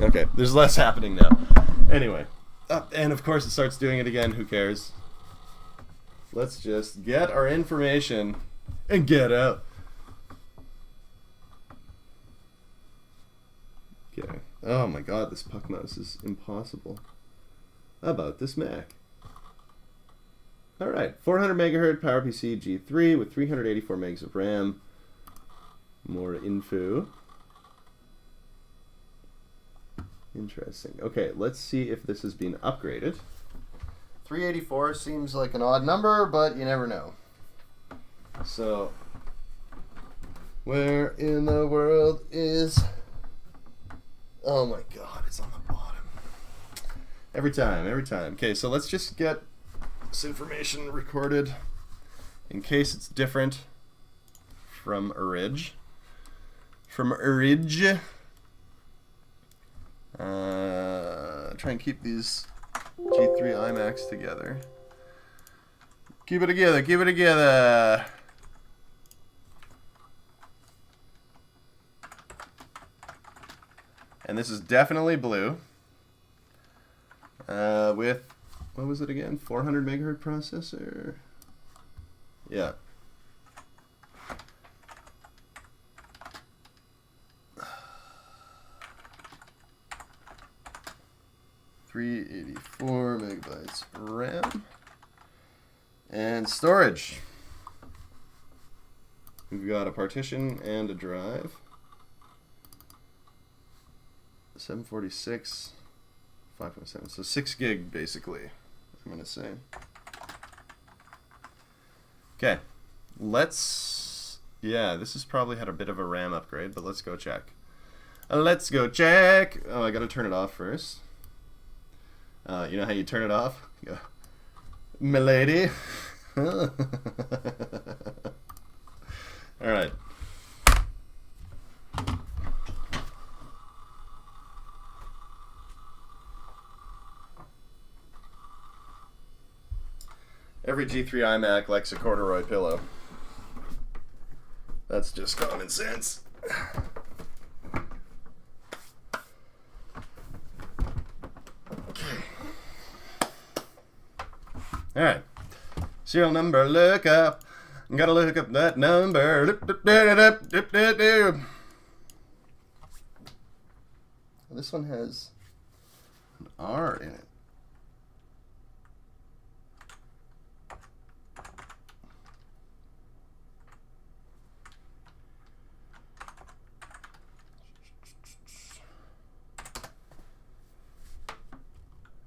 Okay, there's less happening now. Anyway. And of course it starts doing it again. Who cares? Let's just get our information and get out. Okay. Oh my god, this puck mouse is impossible. How about this Mac? Alright, 400 megahertz PowerPC G3 with 384 megs of RAM. More info. Interesting. Okay, let's see if this has been upgraded. 384 seems like an odd number, but you never know. So, where in the world is... Oh my god, it's on the bottom. Every time, every time. Okay, so let's just get this information recorded in case it's different from Orig. From Orig. Try and keep these G3 iMacs together. Keep it together, keep it together. And this is definitely blue. With, what was it again? 400 megahertz processor? Yeah. 384 megabytes RAM. And storage. We've got a partition and a drive. 746, 5.7. So 6 gig basically, I'm going to say. Okay. Yeah, this has probably had a bit of a RAM upgrade, but let's go check. Let's go check. Oh, I got to turn it off first. You know how you turn it off? Go, milady. All right. Every G3 iMac likes a corduroy pillow. That's just common sense. Okay. All right. Serial number lookup. Gotta look up that number. This one has an R in it.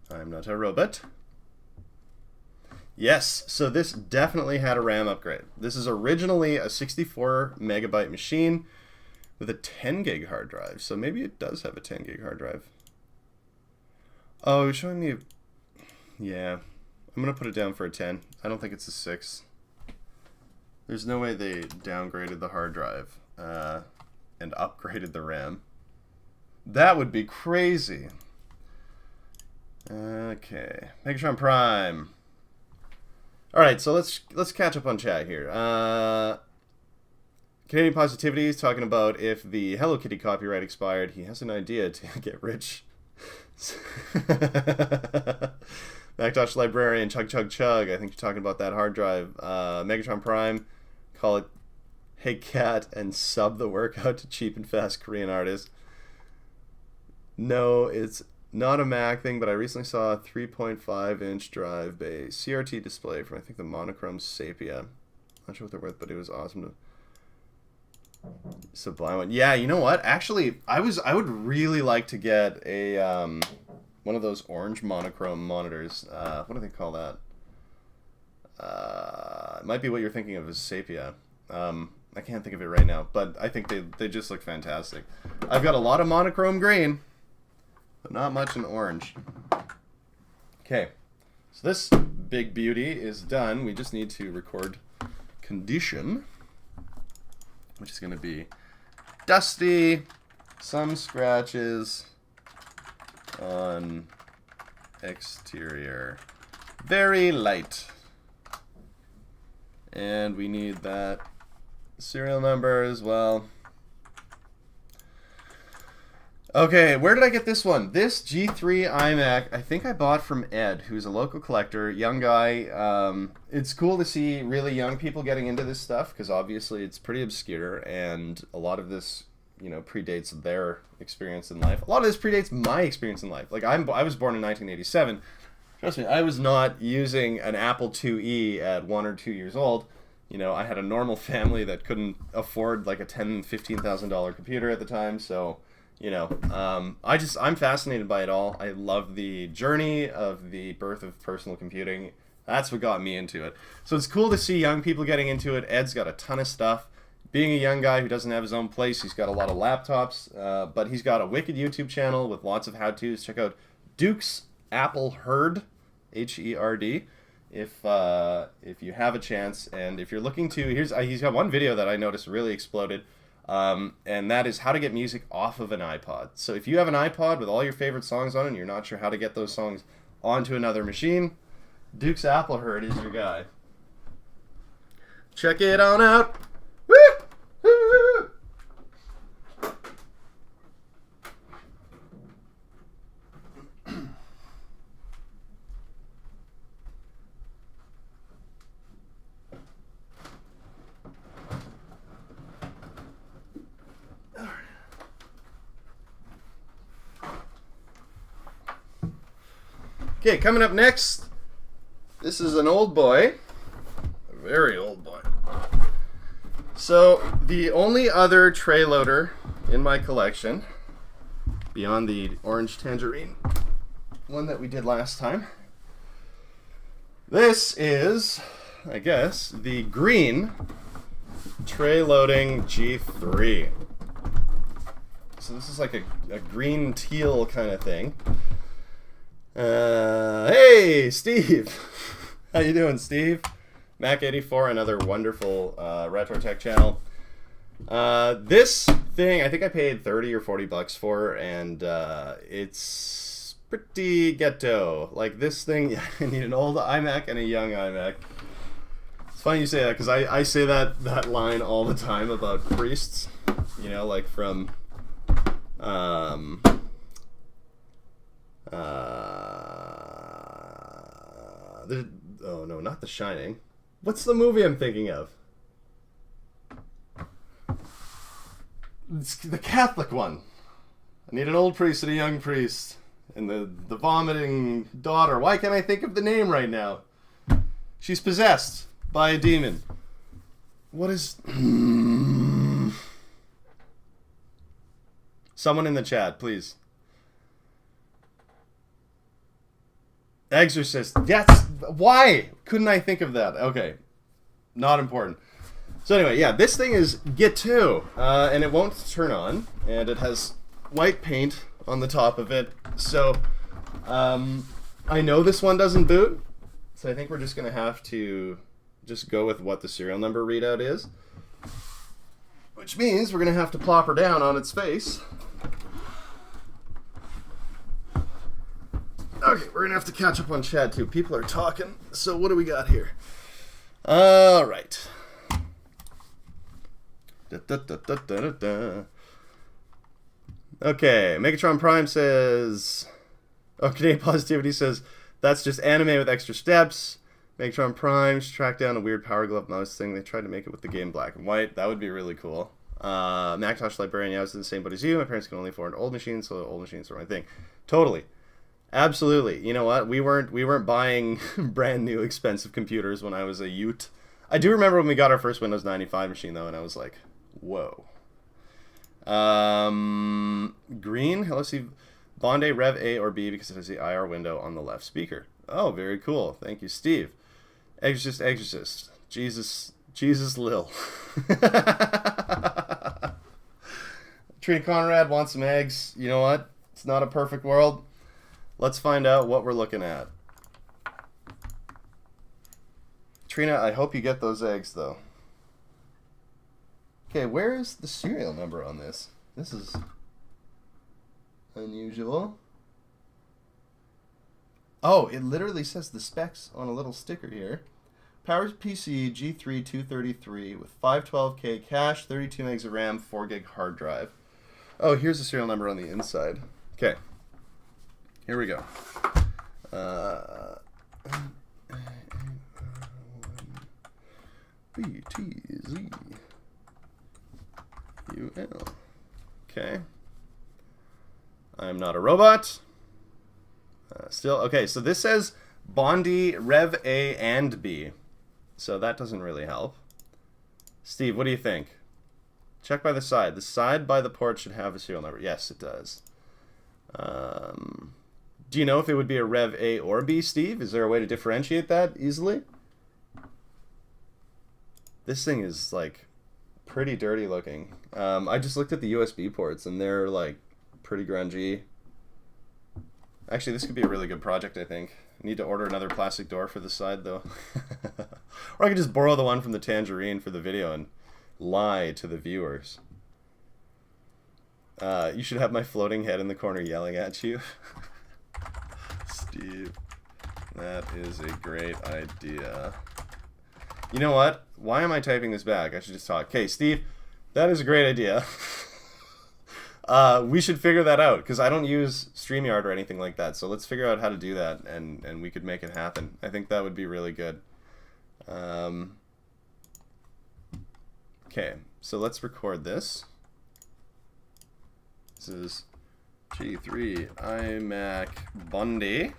I'm not a robot. Yes, so this definitely had a RAM upgrade. This is originally a 64 megabyte machine with a 10 gig hard drive. So maybe it does have a 10 gig hard drive. Oh, it's showing me... Yeah, I'm going to put it down for a 10. I don't think it's a 6. There's no way they downgraded the hard drive and upgraded the RAM. That would be crazy. Okay, Megatron Prime. All right, so let's catch up on chat here. Canadian Positivity is talking about if the Hello Kitty copyright expired, he has an idea to get rich. Macintosh Librarian, Chug Chug Chug. I think you're talking about that hard drive. Megatron Prime, call it Hey Cat and sub the workout to cheap and fast Korean artists. No, it's not a Mac thing, but I recently saw a 3.5-inch drive bay CRT display from I think the monochrome Sapia. Not sure what they're worth, but it was awesome to Sublime one. Yeah, you know what? Actually, I would really like to get a one of those orange monochrome monitors. What do they call that? It might be what you're thinking of as Sapia. I can't think of it right now, but I think they just look fantastic. I've got a lot of monochrome green, but not much in orange. Okay, so this big beauty is done. We just need to record condition, which is going to be dusty, some scratches on exterior, very light. And we need that serial number as well. Okay, where did I get this one? This G3 iMac, I think I bought from Ed, who's a local collector, young guy. It's cool to see really young people getting into this stuff, because obviously it's pretty obscure, and a lot of this, you know, predates their experience in life. A lot of this predates my experience in life. Like, I was born in 1987. Trust me, I was not using an Apple IIe at 1 or 2 years old. You know, I had a normal family that couldn't afford like a $10,000, $15,000 computer at the time, so... You know, I'm fascinated by it all. I love the journey of the birth of personal computing. That's what got me into it. So it's cool to see young people getting into it. Ed's got a ton of stuff. Being a young guy who doesn't have his own place, he's got a lot of laptops, but he's got a wicked YouTube channel with lots of how-tos. Check out Duke's Apple Herd, H-E-R-D, if you have a chance. And if you're looking to, he's got one video that I noticed really exploded. And that is how to get music off of an iPod. So if you have an iPod with all your favorite songs on it and you're not sure how to get those songs onto another machine, Duke's Apple Herd is your guy. Check it on out. Woo! Woo! Okay, coming up next, this is an old boy. A very old boy. So, the only other tray loader in my collection, beyond the orange tangerine one that we did last time, this is, I guess, the green tray loading G3. So this is like a green teal kind of thing. Hey, Steve! How you doing, Steve? Mac84, another wonderful retro tech channel. This thing, I think I paid 30 or 40 bucks for, and it's pretty ghetto. Like, this thing, I need an old iMac and a young iMac. It's funny you say that, because I say that line all the time about priests. You know, like from... oh no, not The Shining. What's the movie I'm thinking of? It's the Catholic one. I need an old priest and a young priest. And the vomiting daughter. Why can't I think of the name right now? She's possessed by a demon. What is... Someone in the chat, please. Exorcist. That's... Why couldn't I think of that? Okay. Not important. So anyway, yeah, this thing is ghetto. And it won't turn on. And it has white paint on the top of it. So, I know this one doesn't boot. So I think we're just going to have to just go with what the serial number readout is. Which means we're going to have to plop her down on its face. Okay, we're going to have to catch up on chat too. People are talking. So what do we got here? All right. Okay, Megatron Prime says... Oh, Canadian Positivity says, that's just anime with extra steps. Megatron Prime tracked down a weird Power Glove mouse thing. They tried to make it with the game black and white. That would be really cool. Macintosh Librarian, yeah, I was in the same boat as you. My parents can only afford old machines, so old machines are my thing. Totally. Absolutely. You know what? We weren't buying brand new expensive computers when I was a youth. I do remember when we got our first Windows 95 machine though, and I was like, whoa. Green. Let's see. Bondi Rev A or B because it has the IR window on the left speaker. Oh, very cool. Thank you, Steve. Exorcist. Jesus Lil. Trina Conrad wants some eggs. You know what? It's not a perfect world. Let's find out what we're looking at. Trina, I hope you get those eggs, though. Okay, where is the serial number on this? This is unusual. Oh, it literally says the specs on a little sticker here. PowerPC G3 233 with 512K cache, 32 megs of RAM, 4 gig hard drive. Oh, here's the serial number on the inside. Okay. Here we go. BTZUL. Okay. I'm not a robot. Still, okay, so this says Bondi Rev A and B. So that doesn't really help. Steve, what do you think? Check by the side. The side by the port should have a serial number. Yes, it does. Do you know if it would be a Rev A or B, Steve? Is there a way to differentiate that easily? This thing is, like, pretty dirty looking. I just looked at the USB ports, and they're, like, pretty grungy. Actually, this could be a really good project, I think. I need to order another plastic door for the side, though. Or I could just borrow the one from the Tangerine for the video and lie to the viewers. You should have my floating head in the corner yelling at you. Steve, that is a great idea. You know what? Why am I typing this back? I should just talk. Okay, Steve, that is a great idea. We should figure that out, because I don't use StreamYard or anything like that, so let's figure out how to do that, and we could make it happen. I think that would be really good. Okay, so let's record this. This is G3 iMac Bondi.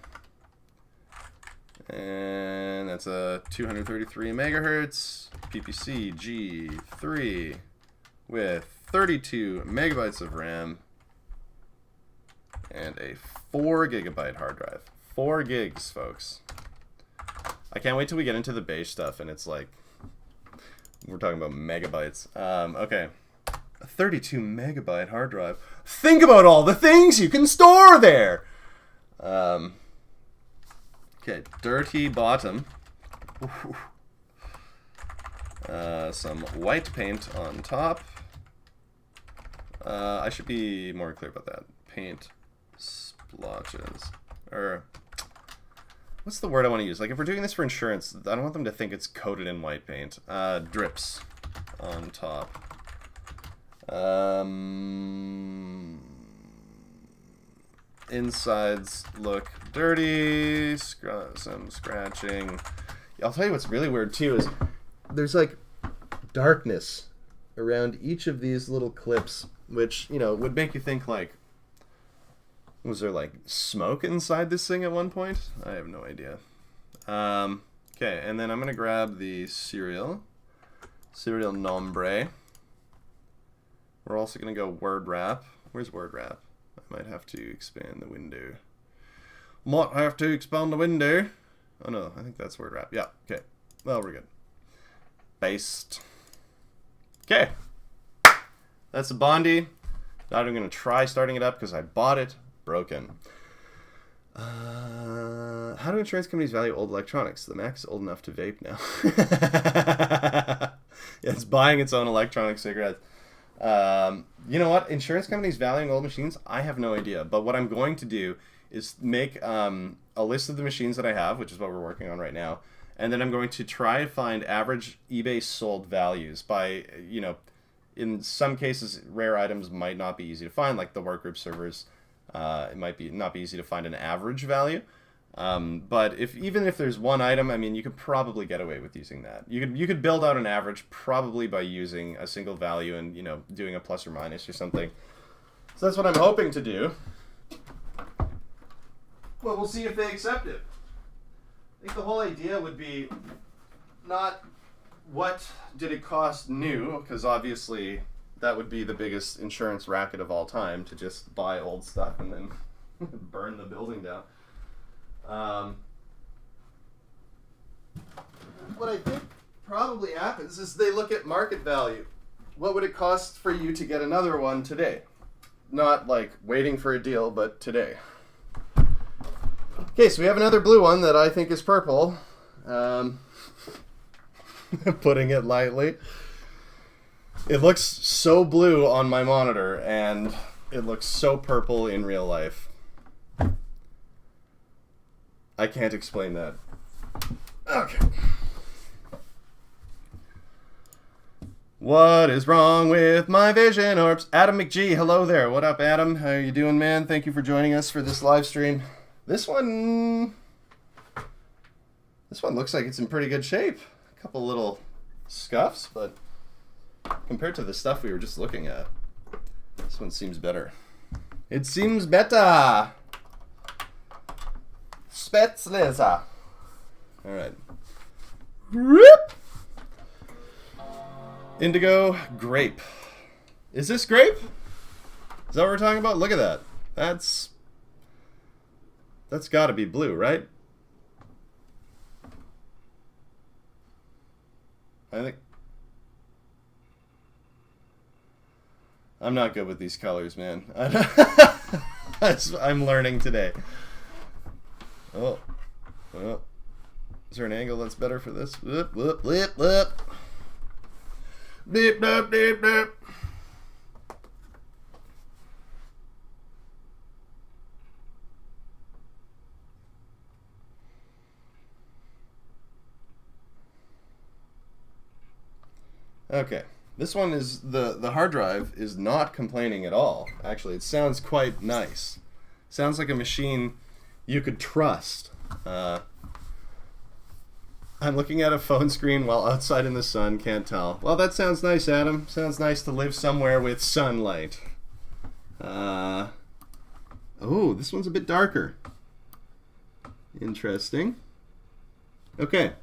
And that's a 233 megahertz PPC G3 with 32 megabytes of RAM and a 4 gigabyte hard drive. 4 gigs, folks. I can't wait till we get into the beige stuff and it's like, we're talking about megabytes. Okay. A 32 megabyte hard drive. Think about all the things you can store there! Okay, dirty bottom. Some white paint on top. I should be more clear about that. Paint splotches. Or, what's the word I want to use? Like, if we're doing this for insurance, I don't want them to think it's coated in white paint. Drips on top. Insides look dirty, some scratching. I'll tell you what's really weird too is there's like darkness around each of these little clips, which, you know, would make you think like, was there like smoke inside this thing at one point? I have no idea. Okay, and then I'm gonna grab the serial nombre. We're also gonna go word wrap. Where's word wrap? I might have to expand the window. Might have to expand the window. Oh no, I think that's word wrap. Yeah, okay. Well, we're good. Based. Okay. That's the Bondi. Not even going to try starting it up because I bought it broken. How do insurance companies value old electronics? The Mac is old enough to vape now. Yeah, it's buying its own electronic cigarettes. You know what? Insurance companies valuing old machines? I have no idea. But what I'm going to do is make a list of the machines that I have, which is what we're working on right now. And then I'm going to try to find average eBay sold values by, you know, in some cases, rare items might not be easy to find, like the workgroup servers. It might be not be easy to find an average value. But even if there's one item, I mean, you could probably get away with using that. You could build out an average probably by using a single value and, you know, doing a plus or minus or something. So that's what I'm hoping to do. Well, we'll see if they accept it. I think the whole idea would be not what did it cost new, because obviously that would be the biggest insurance racket of all time, to just buy old stuff and then burn the building down. What I think probably happens is they look at market value. What would it cost for you to get another one today? Not like waiting for a deal, but today. Okay, so we have another blue one that I think is purple. Putting it lightly. It looks so blue on my monitor, and it looks so purple in real life. I can't explain that. Okay. What is wrong with my vision orbs? Adam McGee, hello there. What up, Adam? How are you doing, man? Thank you for joining us for this live stream. This one looks like it's in pretty good shape. A couple little scuffs, but compared to the stuff we were just looking at, this one seems better. It seems better. Spätzle. All right. Rip. Indigo grape. Is this grape? Is that what we're talking about? Look at that. That's got to be blue, right? I think I'm not good with these colors, man. I'm learning today. Oh, well, is there an angle that's better for this? Whoop, whoop, whoop, whoop. Beep, beep, beep, beep. Okay, this one is, the hard drive is not complaining at all. Actually, it sounds quite nice. Sounds like a machine you could trust. I'm looking at a phone screen while outside in the sun, can't tell. Well, that sounds nice, Adam. Sounds nice to live somewhere with sunlight. Oh, this one's a bit darker. Interesting. Okay.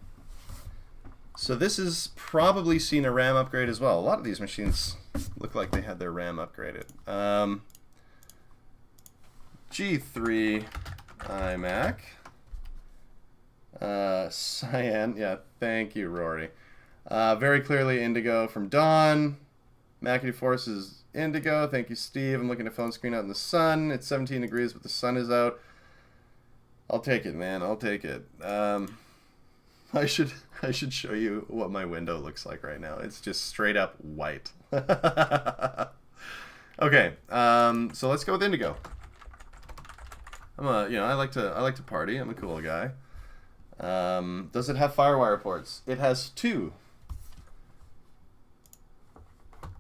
So this has probably seen a RAM upgrade as well. A lot of these machines look like they had their RAM upgraded. G3 iMac. Cyan. Yeah, thank you, Rory. Very clearly indigo from Dawn. McAdoo Force is indigo. Thank you, Steve. I'm looking at phone screen out in the sun. It's 17 degrees, but the sun is out. I'll take it, man. I'll take it. I should show you what my window looks like right now. It's just straight up white. Okay, so let's go with indigo. I like to party. I'm a cool guy. Does it have FireWire ports? It has 2.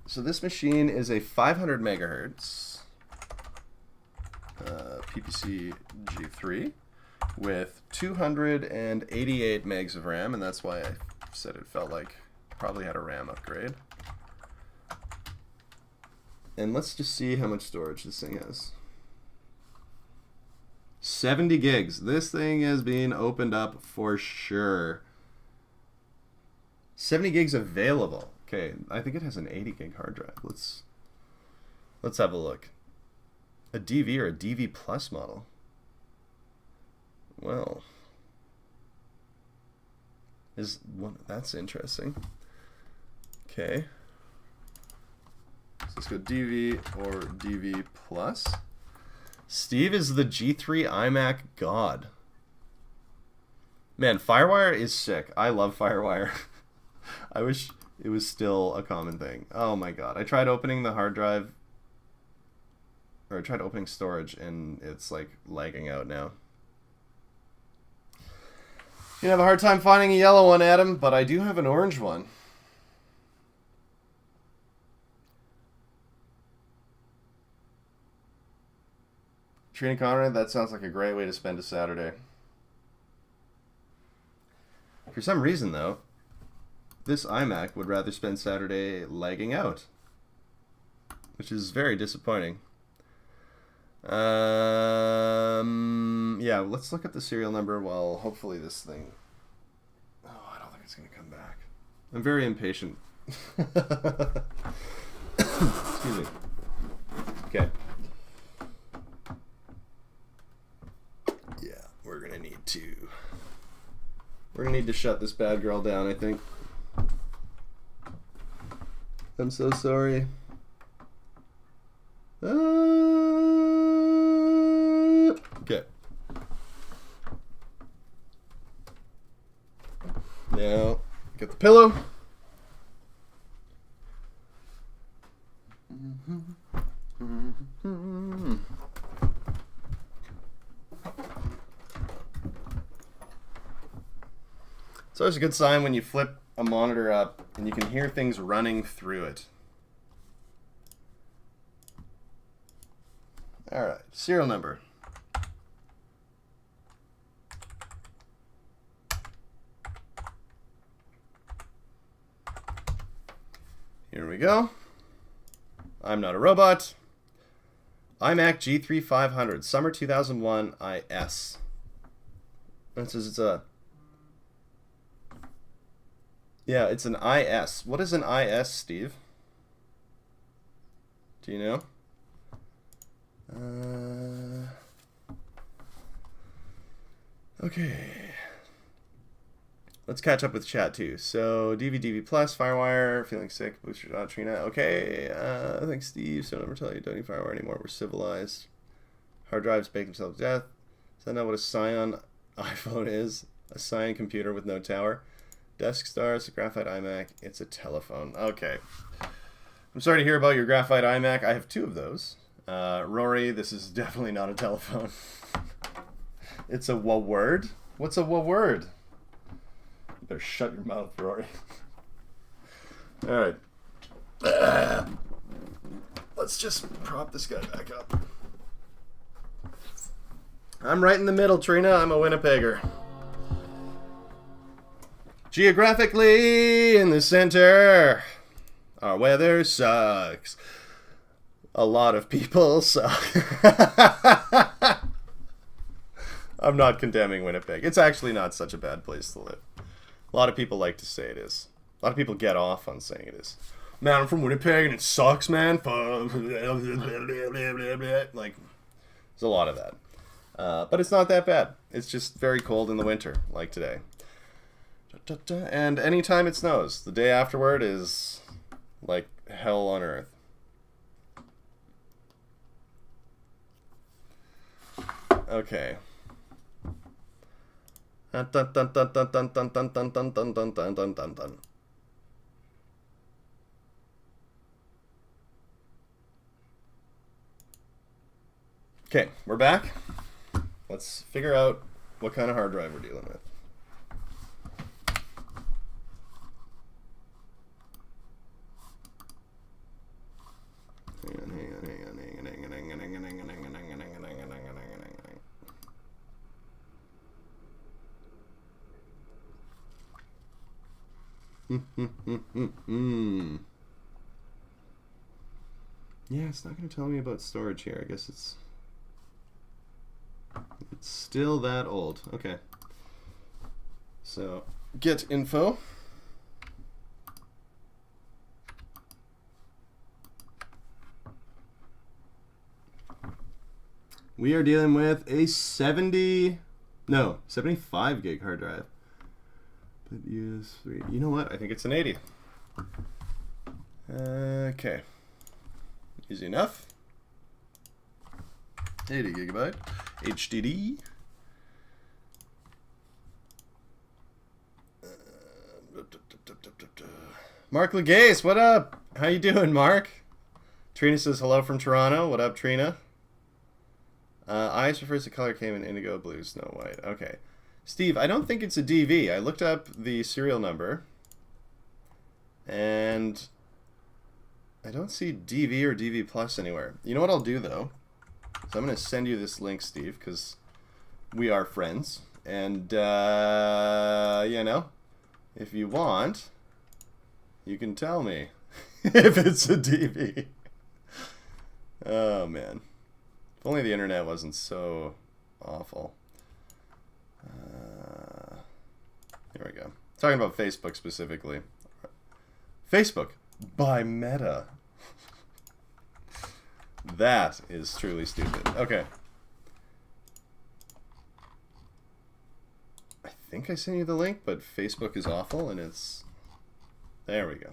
So this machine is a 500 megahertz PPC G3 with 288 megs of RAM, and that's why I said it felt like probably had a RAM upgrade. And let's just see how much storage this thing has. 70 gigs. This thing is being opened up for sure. 70 gigs available. Okay, I think it has an 80 gig hard drive. Let's have a look. A DV or a DV Plus model. Well, that's interesting. Okay. So let's go DV or DV Plus. Steve is the G3 iMac god. Man, FireWire is sick. I love FireWire. I wish it was still a common thing. Oh my god. I tried opening the hard drive, or I tried opening storage, and it's like lagging out now. You have a hard time finding a yellow one, Adam, but I do have an orange one. Trina Conrad, that sounds like a great way to spend a Saturday. For some reason, though, this iMac would rather spend Saturday lagging out, which is very disappointing. Yeah, let's look at the serial number while hopefully this thing... Oh, I don't think it's going to come back. I'm very impatient. Excuse me. Okay. Yeah, we're going to need to shut this bad girl down, I think. I'm so sorry. Okay. Now, get the pillow. It's always a good sign when you flip a monitor up and you can hear things running through it. Alright, serial number. Here we go. I'm not a robot. iMac G3 500, summer 2001 IS. It says it's a... Yeah, it's an IS. What is an IS, Steve? Do you know? Okay. Let's catch up with chat too. So DV Plus, FireWire, feeling sick, booster dot Trina. Okay, thanks Steve. So never tell you don't need FireWire anymore. We're civilized. Hard drives bake themselves to death. Is that not what a Scion iPhone is? A Scion computer with no tower. Desk stars, a graphite iMac. It's a telephone. Okay. I'm sorry to hear about your graphite iMac. I have 2 of those. Rory, this is definitely not a telephone. It's a word? What's a word? You better shut your mouth, Rory. Alright. Let's just prop this guy back up. I'm right in the middle, Trina. I'm a Winnipegger. Geographically in the center. Our weather sucks. A lot of people suck. I'm not condemning Winnipeg. It's actually not such a bad place to live. A lot of people like to say it is. A lot of people get off on saying it is. Man, I'm from Winnipeg and it sucks, man. Like, there's a lot of that. But it's not that bad. It's just very cold in the winter, like today. And anytime it snows, the day afterward is like hell on earth. Okay. Dun dun dun dun dun dun dun dun dun dun dun dun dun dun dun dun. Okay, we're back. Let's figure out what kind of hard drive we're dealing with. Yeah, it's not going to tell me about storage here. I guess it's still that old. Okay. So, get info. We are dealing with a 75 gig hard drive. But USB. You know what? I think it's an 80. Okay. Easy enough. 80 gigabyte. HDD. Mark Legase, what up? How you doing, Mark? Trina says hello from Toronto. What up, Trina? Ice refers to color came in indigo, blue, snow white. Okay. Steve, I don't think it's a DV. I looked up the serial number, and I don't see DV or DV plus anywhere. You know what I'll do, though? So I'm going to send you this link, Steve, because we are friends. And, you know, if you want, you can tell me if it's a DV. Oh, man. If only the internet wasn't so awful. Here we go. Talking about Facebook specifically. Facebook by Meta. That is truly stupid. Okay. I think I sent you the link, but Facebook is awful and it's... There we go.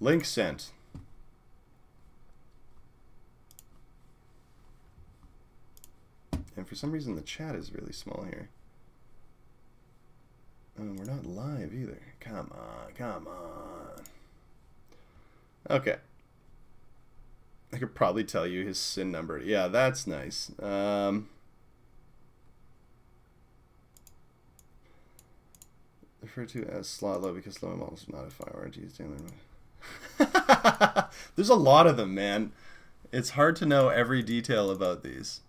Link sent. And for some reason the chat is really small here. Oh, we're not live either. Come on, come on. Okay. I could probably tell you his SIN number. Yeah, that's nice. Referred to as slot low because slow models are not a firewire. Geez, there's a lot of them, man. It's hard to know every detail about these.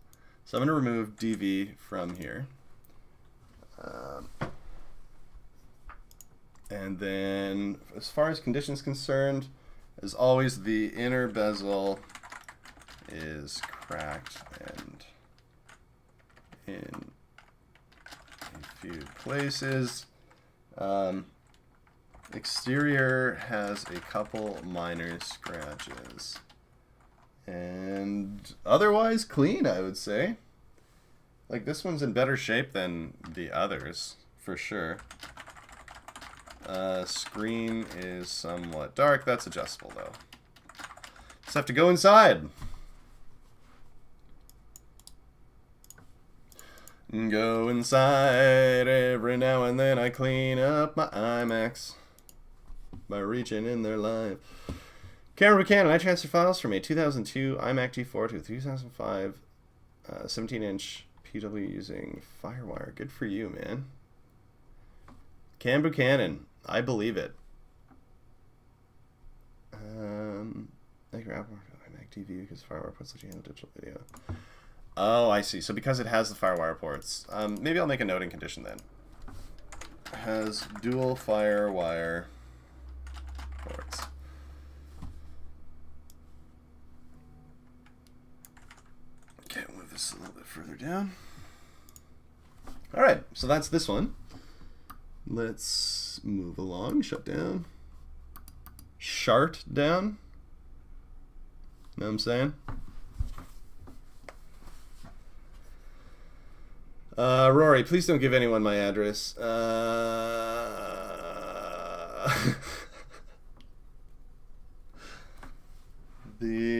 So I'm going to remove DV from here. And then, as far as conditions concerned, as always, the inner bezel is cracked and in a few places. Exterior has a couple minor scratches. And otherwise clean, I would say. Like, this one's in better shape than the others, for sure. Screen is somewhat dark. That's adjustable, though. Just have to go inside. Go inside. Every now and then I clean up my iMacs by reaching in there live. Cameron Buchanan, I transfer files from a 2002 iMac G4 to a 2005 17-inch PW using FireWire. Good for you, man. Cam Buchanan, I believe it. Thank you, Apple. iMac TV because FireWire ports let you handle digital video. Oh, I see. So because it has the FireWire ports, maybe I'll make a note in condition then. Has dual FireWire ports. Okay, we'll move this a little bit further down. All right, so that's this one. Let's move along. Shut down. Shart down. Know what I'm saying? Rory, please don't give anyone my address. The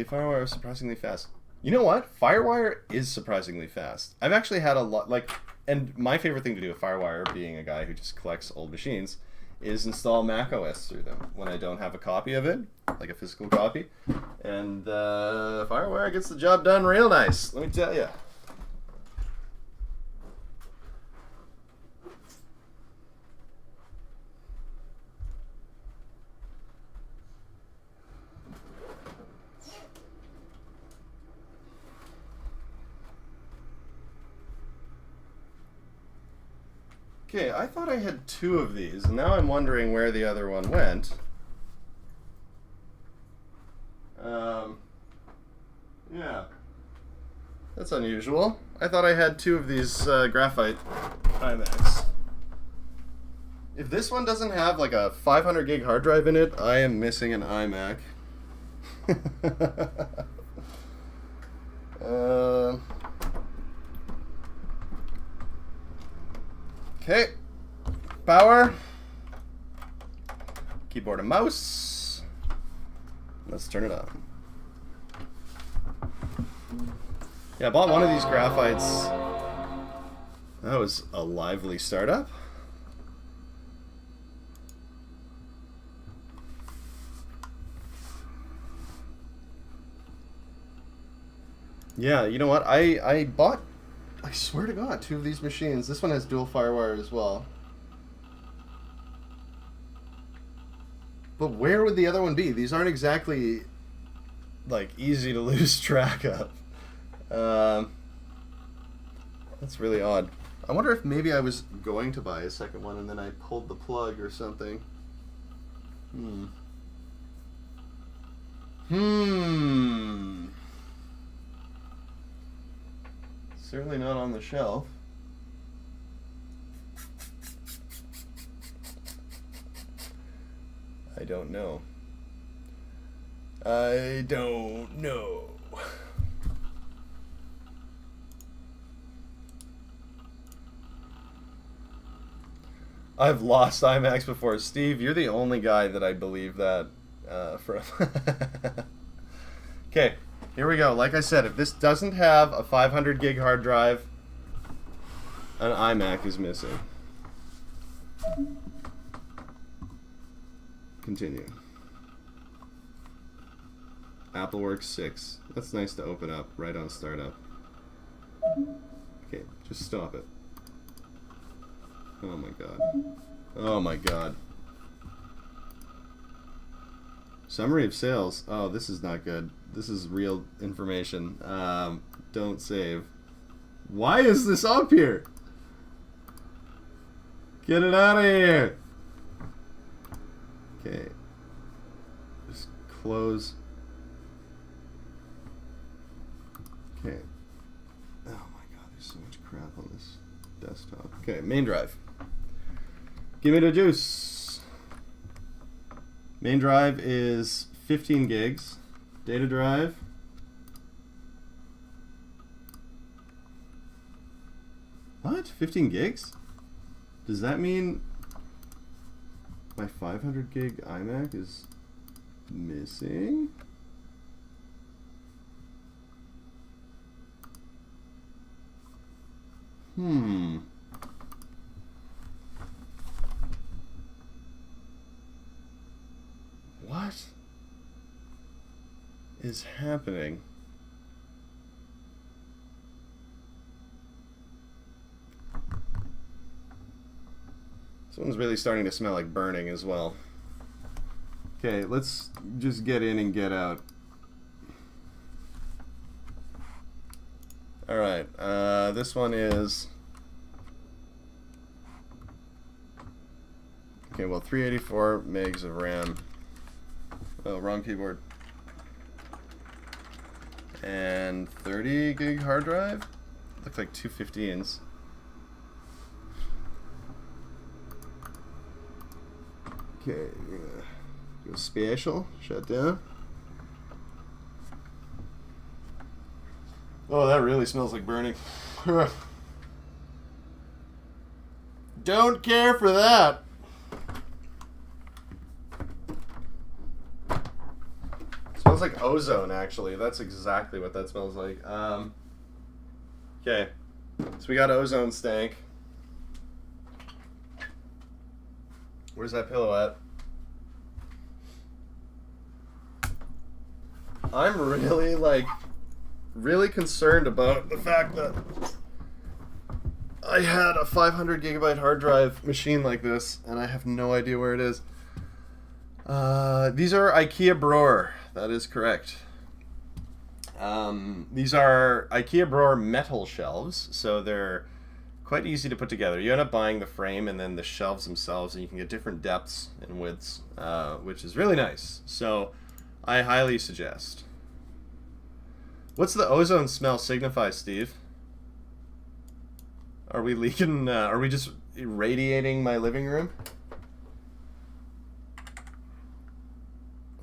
Firewire is surprisingly fast. You know what? Firewire is surprisingly fast. I've actually had a lot, like, and my favorite thing to do with Firewire, being a guy who just collects old machines, is install Mac OS through them when I don't have a copy of it, like a physical copy. And Firewire gets the job done real nice, let me tell you. Okay, I thought I had 2 of these, and now I'm wondering where the other one went. Yeah. That's unusual. I thought I had 2 of these graphite iMacs. If this one doesn't have like a 500 gig hard drive in it, I am missing an iMac. Okay, power, keyboard and mouse. Let's turn it on. Yeah, I bought one of these graphites. That was a lively startup. Yeah, you know what? I bought, I swear to God, 2 of these machines. This one has dual Firewire as well. But where would the other one be? These aren't exactly, like, easy to lose track of. That's really odd. I wonder if maybe I was going to buy a second one and then I pulled the plug or something. Certainly not on the shelf. I don't know. I don't know. I've lost iMacs before. Steve, you're the only guy that I believe that from. Okay. Here we go. Like I said, if this doesn't have a 500 gig hard drive, an iMac is missing. Continue. AppleWorks 6. That's nice to open up right on startup. Okay, just stop it. Oh my god. Oh my god. Summary of sales. Oh, this is not good. This is real information. Don't save. Why is this up here? Get it out of here. Okay. Just close. Okay. Oh my god, there's so much crap on this desktop. Okay, main drive. Give me the juice. Main drive is 15 gigs. Data drive. What? 15 gigs? Does that mean my 500 gig iMac is missing? What is happening? This one's really starting to smell like burning as well. Okay, let's just get in and get out. Alright, this one is... Okay, well, 384 megs of RAM. Oh, wrong keyboard. And 30 gig hard drive? Looks like 215s. Okay, go spatial, shut down. Oh, that really smells like burning. Don't care for that. Smells like ozone, actually. That's exactly what that smells like. Okay, so we got ozone stank. Where's that pillow at? I'm really concerned about the fact that I had a 500 gigabyte hard drive machine like this, and I have no idea where it is. These are IKEA Brewer. That is correct. These are IKEA Brewer metal shelves, so they're quite easy to put together. You end up buying the frame and then the shelves themselves, and you can get different depths and widths, which is really nice. So I highly suggest. What's the ozone smell signify, Steve? Are we leaking, are we just irradiating my living room?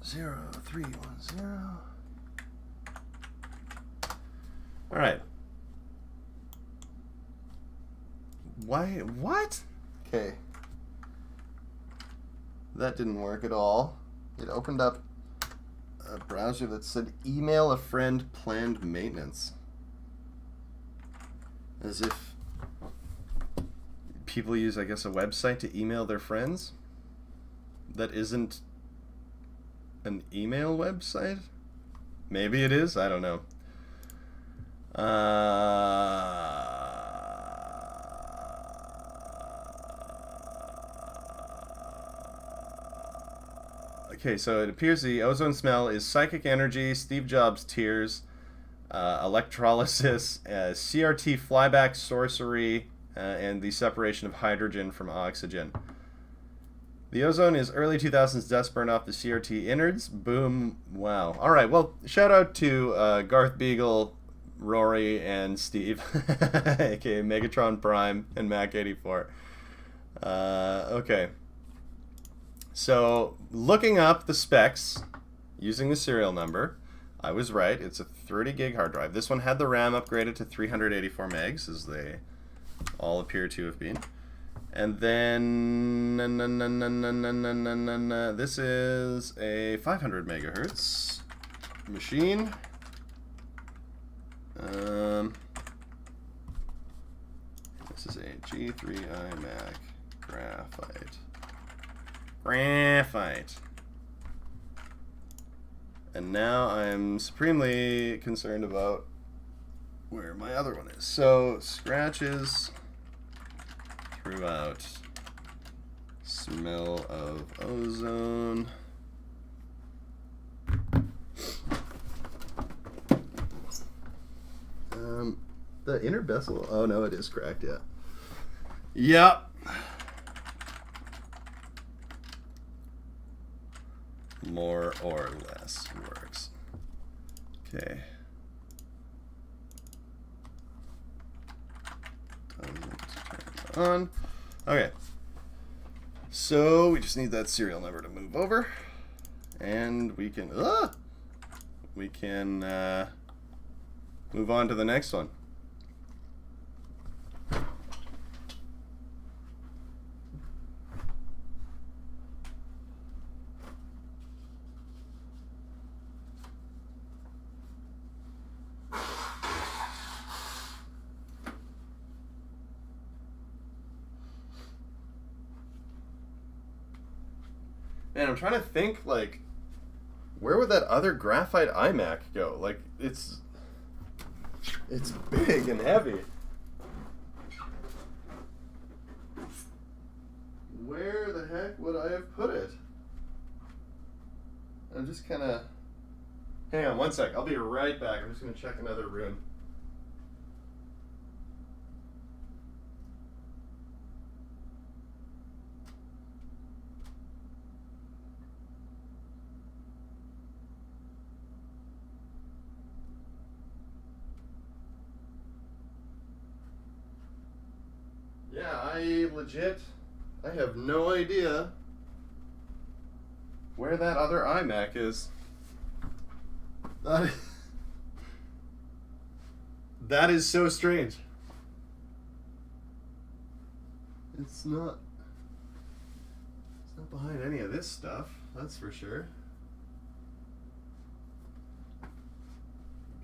0310. All right. Why? What? Okay. That didn't work at all. It opened up a browser that said email a friend planned maintenance. As if people use, I guess, a website to email their friends that isn't an email website? Maybe it is, I don't know. Okay, so it appears the ozone smell is psychic energy, Steve Jobs tears, electrolysis, CRT flyback sorcery, and the separation of hydrogen from oxygen. The ozone is early 2000s dust burn off the CRT innards. Boom. Wow. All right, well, shout out to Garth Beagle, Rory, and Steve, aka Megatron Prime and Mac84. Okay. So, looking up the specs using the serial number, I was right. It's a 30 gig hard drive. This one had the RAM upgraded to 384 megs, as they all appear to have been. And then this is a 500 megahertz machine. This is a G3 Imac Graphite. And now I'm supremely concerned about where my other one is. So, scratches throughout, smell of ozone. The inner bezel, oh no, it is cracked, yeah. Yep. More or less works. Okay. Doesn't turn on. Okay. So we just need that serial number to move over, and we can move on to the next one. Man, I'm trying to think, like, where would that other graphite iMac go? Like, it's big and heavy. Where the heck would I have put it? I'm just kind of... Hang on one sec. I'll be right back. I'm just going to check another room. Yeah, I have no idea where that other iMac is. That is so strange. It's not behind any of this stuff, that's for sure.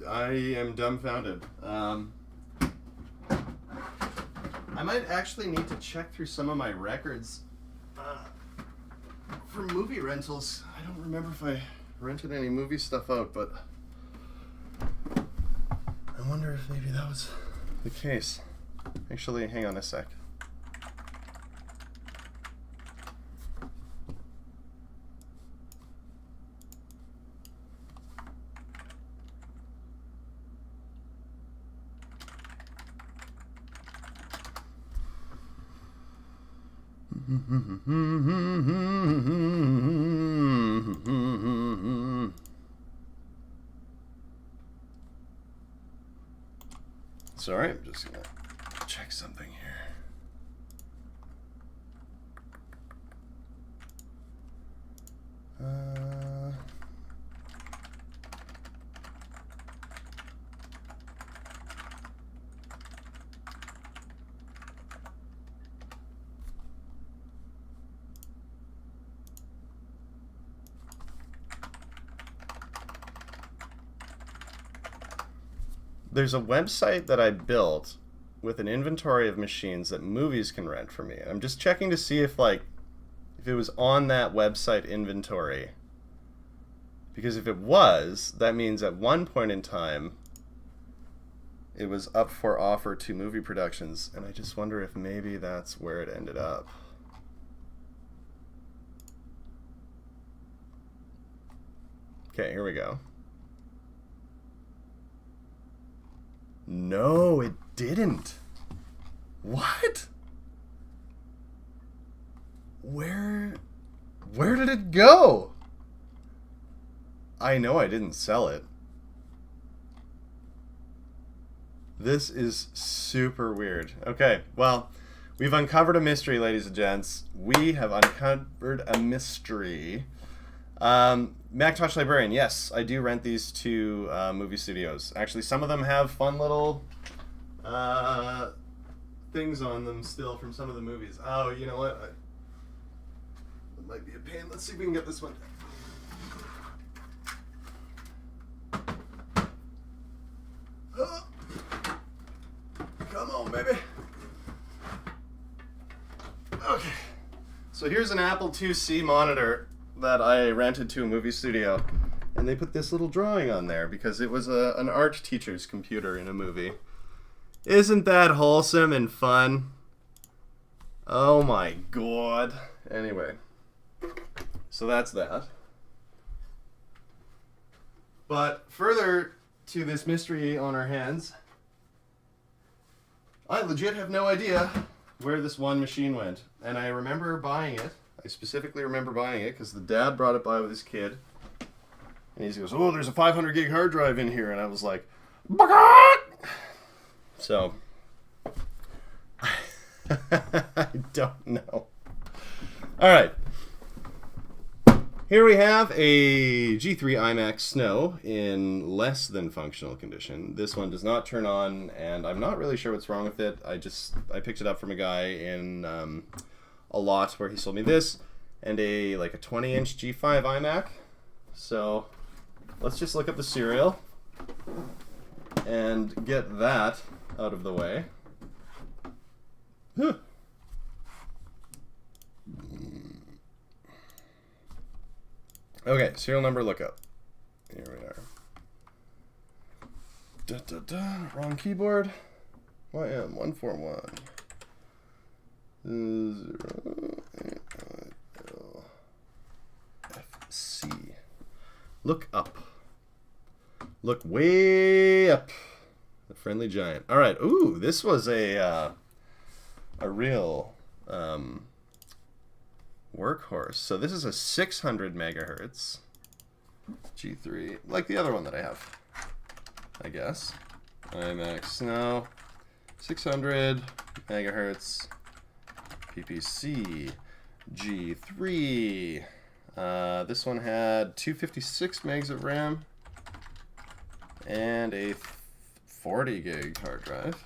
I am dumbfounded. I might actually need to check through some of my records for movie rentals. I don't remember if I rented any movie stuff out, but I wonder if maybe that was the case. Actually, hang on a sec. Sorry, I'm just gonna check something here. There's a website that I built with an inventory of machines that movies can rent for me. I'm just checking to see if it was on that website inventory. Because if it was, that means at one point in time it was up for offer to movie productions, and I just wonder if maybe that's where it ended up. Okay, here we go. No, it didn't. What? Where did it go? I know I didn't sell it. This is super weird. Okay, well, we've uncovered a mystery, ladies and gents. We have uncovered a mystery. Macintosh Librarian, yes, I do rent these to movie studios. Actually, some of them have fun little things on them still from some of the movies. Oh, you know what? That might be a pain. Let's see if we can get this one. Come on, baby. Okay. So here's an Apple IIc monitor that I rented to a movie studio, and they put this little drawing on there because it was an art teacher's computer in a movie. Isn't that wholesome and fun? Oh my god. Anyway, so that's that. But further to this mystery on our hands, I legit have no idea where this one machine went, and I remember buying it. I specifically remember buying it because the dad brought it by with his kid. And he goes, oh, there's a 500 gig hard drive in here. And I was like, Baka! So, I don't know. All right. Here we have a G3 iMac Snow in less than functional condition. This one does not turn on, and I'm not really sure what's wrong with it. I picked it up from a guy in a lot where he sold me this and a 20-inch G5 iMac. So let's just look up the serial and get that out of the way. Huh. Okay, serial number lookup. Here we are. Wrong keyboard. YM141. 080FC. Look up. Look way up. The friendly giant. All right. Ooh, this was a real workhorse. So this is a 600 megahertz G3, like the other one that I have, I guess. iMac Snow, 600 megahertz PPC G3 This one had 256 megs of RAM and a 40 gig hard drive.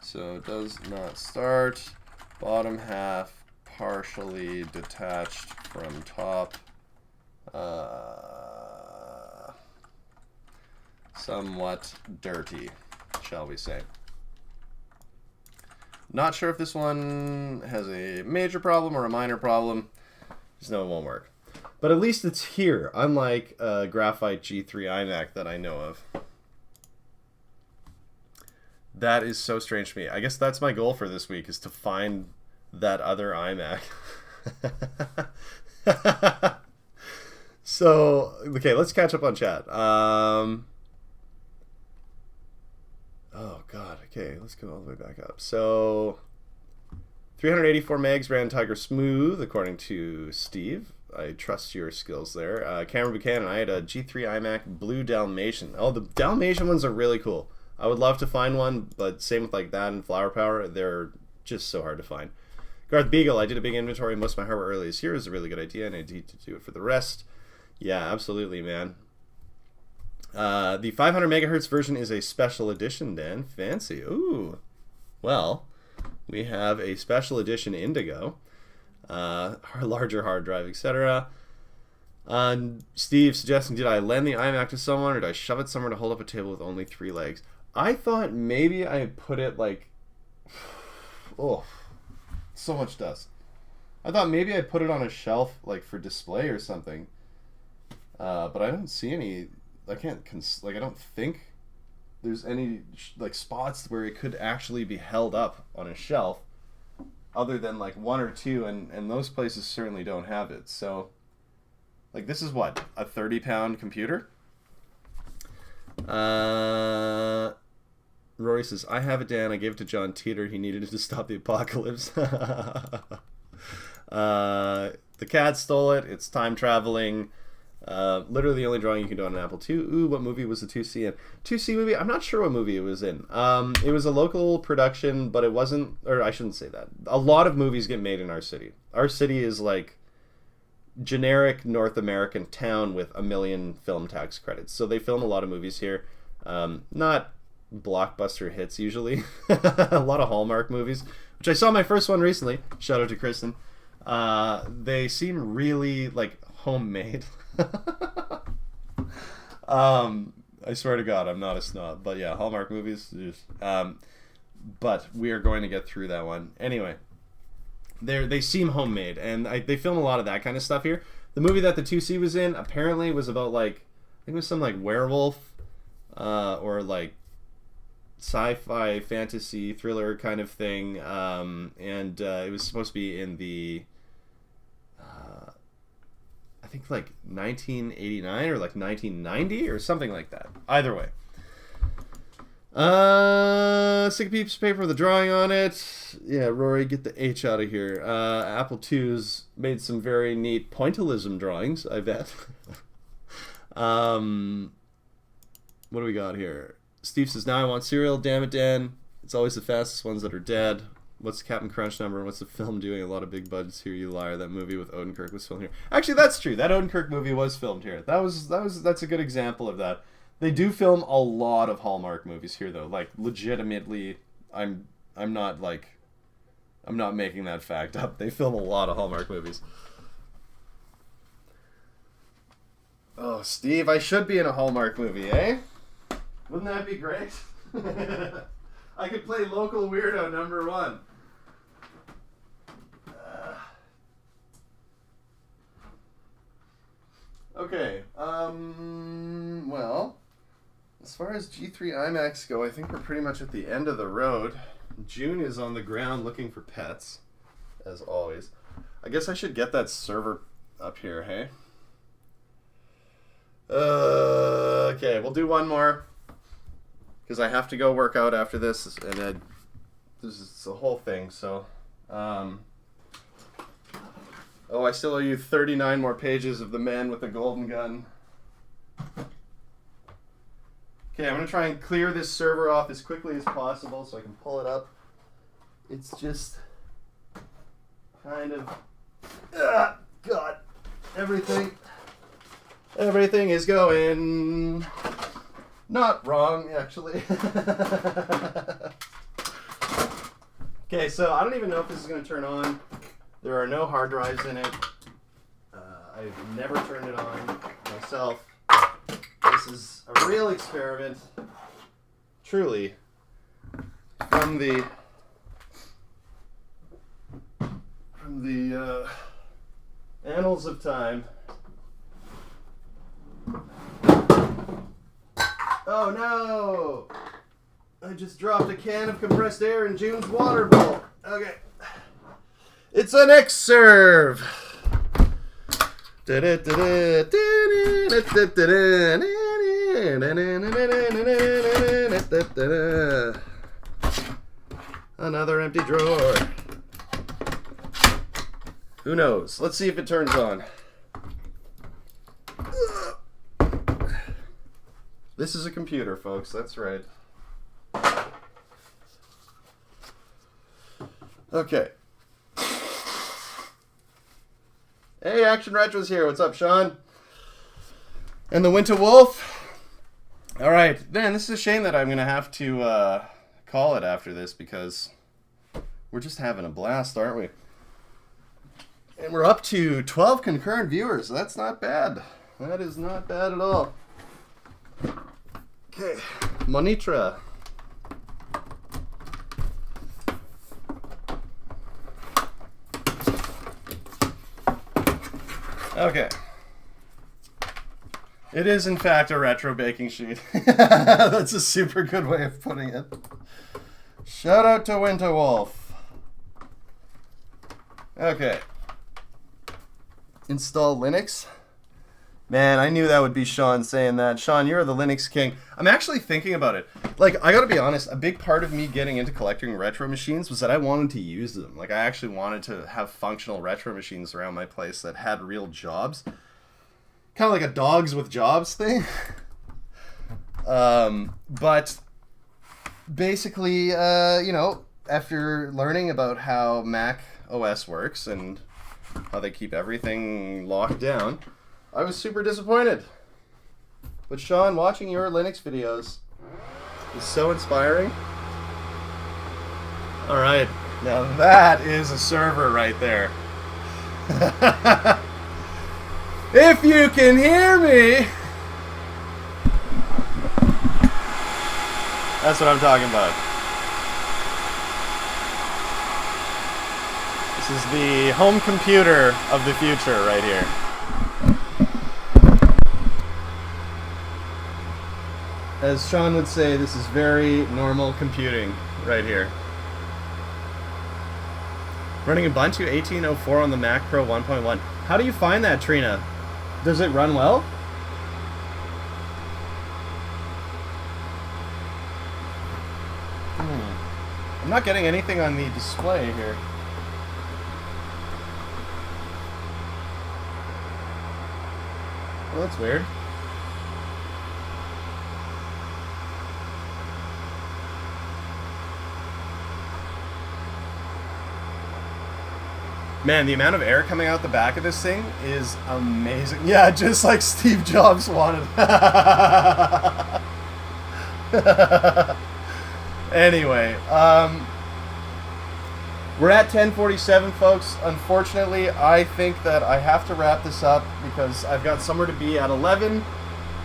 So it does not start. Bottom half partially detached from top. Somewhat dirty, shall we say. Not sure if this one has a major problem or a minor problem. Just know it won't work. But at least it's here, unlike a Graphite G3 iMac that I know of. That is so strange to me. I guess that's my goal for this week, is to find that other iMac. So, okay, let's catch up on chat. Oh, God. Okay, let's go all the way back up. So, 384 megs ran Tiger Smooth, according to Steve. I trust your skills there. Cameron Buchanan, I had a G3 iMac Blue Dalmatian. Oh, the Dalmatian ones are really cool. I would love to find one, but same with like that and Flower Power. They're just so hard to find. Garth Beagle, I did a big inventory. Most of my hardware early this year is a really good idea, and I need to do it for the rest. Yeah, absolutely, man. The 500 megahertz version is a special edition, Dan. Fancy. Ooh. Well, we have a special edition Indigo. Our larger hard drive, etc. Steve suggesting, did I lend the iMac to someone, or did I shove it somewhere to hold up a table with only 3 legs? I thought maybe I put it like... Oh, so much dust. I thought maybe I put it on a shelf like for display or something. But I don't see any... I don't think there's any like spots where it could actually be held up on a shelf, other than like 1 or 2, and those places certainly don't have it. So, like, this is what, a 30-pound computer? Rory says, I have it, Dan. I gave it to John Teeter. He needed it to stop the apocalypse. The cat stole it. It's time traveling. Literally the only drawing you can do on an Apple II. Ooh, what movie was the 2C in? 2C movie? I'm not sure what movie it was in. It was a local production, but it wasn't, or I shouldn't say that. A lot of movies get made in our city. Our city is like generic North American town with a million film tax credits. So they film a lot of movies here. Not blockbuster hits usually. A lot of Hallmark movies, which I saw my first one recently. Shout out to Kristen. They seem really like homemade. I swear to God, I'm not a snob, but yeah, Hallmark movies. But we are going to get through that one anyway. They seem homemade, and they film a lot of that kind of stuff here. The movie that the 2C was in apparently was about like, I think it was some like werewolf, or like sci-fi fantasy thriller kind of thing, and it was supposed to be in the I think like 1989 or like 1990 or something like that. Either way. Sick Peeps paper with a drawing on it. Yeah, Rory, get the H out of here. Apple II's made some very neat pointillism drawings, I bet. What do we got here? Steve says, now I want cereal. Damn it, Dan. It's always the fastest ones that are dead. What's Captain Crunch number? What's the film doing? A lot of big budgets here, you liar. That movie with Odenkirk was filmed here. Actually, that's true. That Odenkirk movie was filmed here. That's a good example of that. They do film a lot of Hallmark movies here, though. Like, legitimately, I'm not making that fact up. They film a lot of Hallmark movies. Oh, Steve, I should be in a Hallmark movie, eh? Wouldn't that be great? I could play local weirdo number 1. Okay. Well, as far as G3 iMacs go, I think we're pretty much at the end of the road. June is on the ground looking for pets, as always. I guess I should get that server up here, hey? Okay, we'll do one more, because I have to go work out after this, and this is the whole thing, so... Oh, I still owe you 39 more pages of The Man with the Golden Gun. Okay, I'm going to try and clear this server off as quickly as possible so I can pull it up It's just kind of, God, everything is going not wrong, actually. Okay, so I don't even know if this is going to turn on. There are no hard drives in it. I've never turned it on myself. This is a real experiment, truly, from the annals of time. Oh no! I just dropped a can of compressed air in June's water bowl. Okay. It's an X-Serve! Another empty drawer. Who knows? Let's see if it turns on. This is a computer, folks. That's right. Okay. Hey, Action Retro's here. What's up, Sean? And the Winter Wolf. All right. Man, this is a shame that I'm going to have to call it after this because we're just having a blast, aren't we? And we're up to 12 concurrent viewers. That's not bad. That is not bad at all. Okay. Monitra. Okay. It is, in fact, a retro baking sheet. That's a super good way of putting it. Shout out to Winterwolf. Okay. Install Linux. Man, I knew that would be Sean saying that. Sean, you're the Linux king. I'm actually thinking about it. Like, I gotta be honest, a big part of me getting into collecting retro machines was that I wanted to use them. Like, I actually wanted to have functional retro machines around my place that had real jobs. Kind of like a dogs with jobs thing. But basically, you know, after learning about how Mac OS works and how they keep everything locked down, I was super disappointed. But Sean, watching your Linux videos is so inspiring. Alright, now that is a server right there. If you can hear me! That's what I'm talking about. This is the home computer of the future right here. As Sean would say, this is very normal computing right here. Running Ubuntu 18.04 on the Mac Pro 1.1. How do you find that, Trina? Does it run well? I'm not getting anything on the display here. Well, that's weird. Man, the amount of air coming out the back of this thing is amazing. Yeah, just like Steve Jobs wanted. Anyway, we're at 10:47, folks. Unfortunately, I think that I have to wrap this up because I've got somewhere to be at 11.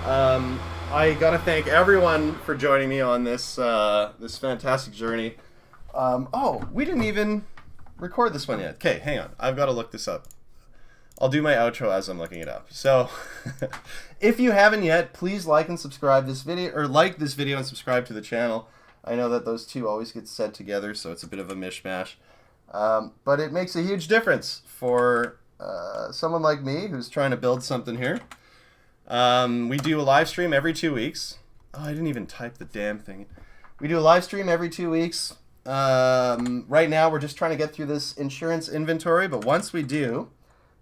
I gotta thank everyone for joining me on this this fantastic journey. Oh, we didn't even record this one yet. Okay, hang on. I've got to look this up. I'll do my outro as I'm looking it up. So, if you haven't yet, please like and subscribe this video, or like this video and subscribe to the channel. I know that those two always get said together, so it's a bit of a mishmash. But it makes a huge difference for someone like me who's trying to build something here. We do a live stream every 2 weeks. Oh, I didn't even type the damn thing. We do a live stream every 2 weeks. Right now we're just trying to get through this insurance inventory, but once we do,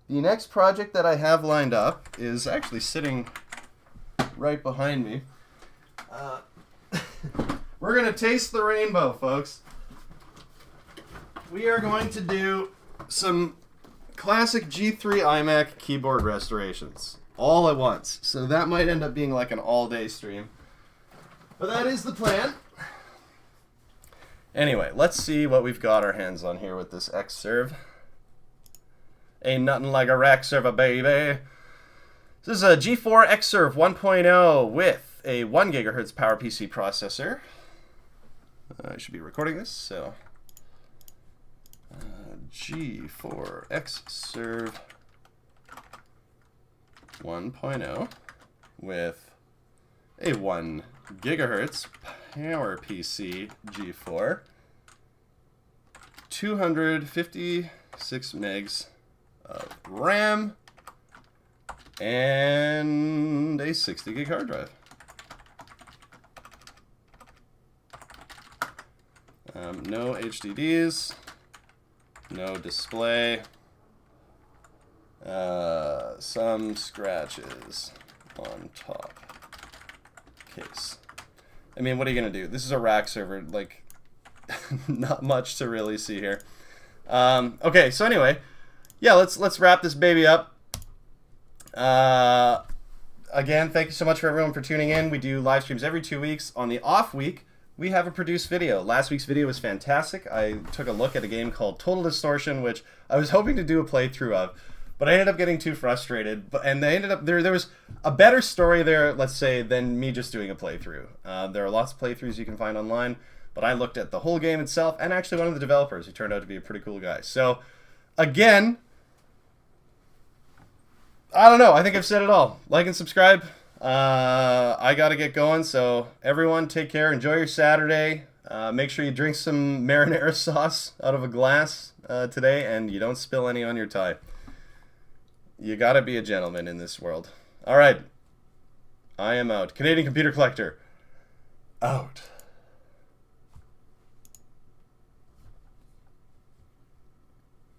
the next project that I have lined up is actually sitting right behind me. We're gonna taste the rainbow, folks. we are going to do some classic G3 iMac keyboard restorations all at once. So that might end up being like an all-day stream. But that is the plan. Anyway, let's see what we've got our hands on here with this X-Serve. Ain't nothing like a rack server, baby. This is a G4 X-Serve 1.0 with a 1 GHz PowerPC processor. I should be recording this, so G4 X-Serve 1.0 with a 1 GHz PowerPC G4, 256 megs of RAM, and a 60 gig hard drive. No HDDs, no display, some scratches on top case. I mean, what are you gonna do? This is a rack server, like, not much to really see here. Okay, so anyway, yeah, let's wrap this baby up. Again, thank you so much for everyone for tuning in. We do live streams every 2 weeks. On the off week, we have a produced video. Last week's video was fantastic. I took a look at a game called Total Distortion, which I was hoping to do a playthrough of, but I ended up getting too frustrated. And they ended up there was a better story there, let's say, than me just doing a playthrough. There are lots of playthroughs you can find online, but I looked at the whole game itself and actually one of the developers, who turned out to be a pretty cool guy. So, again, I don't know. I think I've said it all. Like and subscribe. I gotta get going, so everyone take care. Enjoy your Saturday. Make sure you drink some marinara sauce out of a glass today, and you don't spill any on your tie. You gotta be a gentleman in this world. Alright. I am out. Canadian Computer Collector. Out.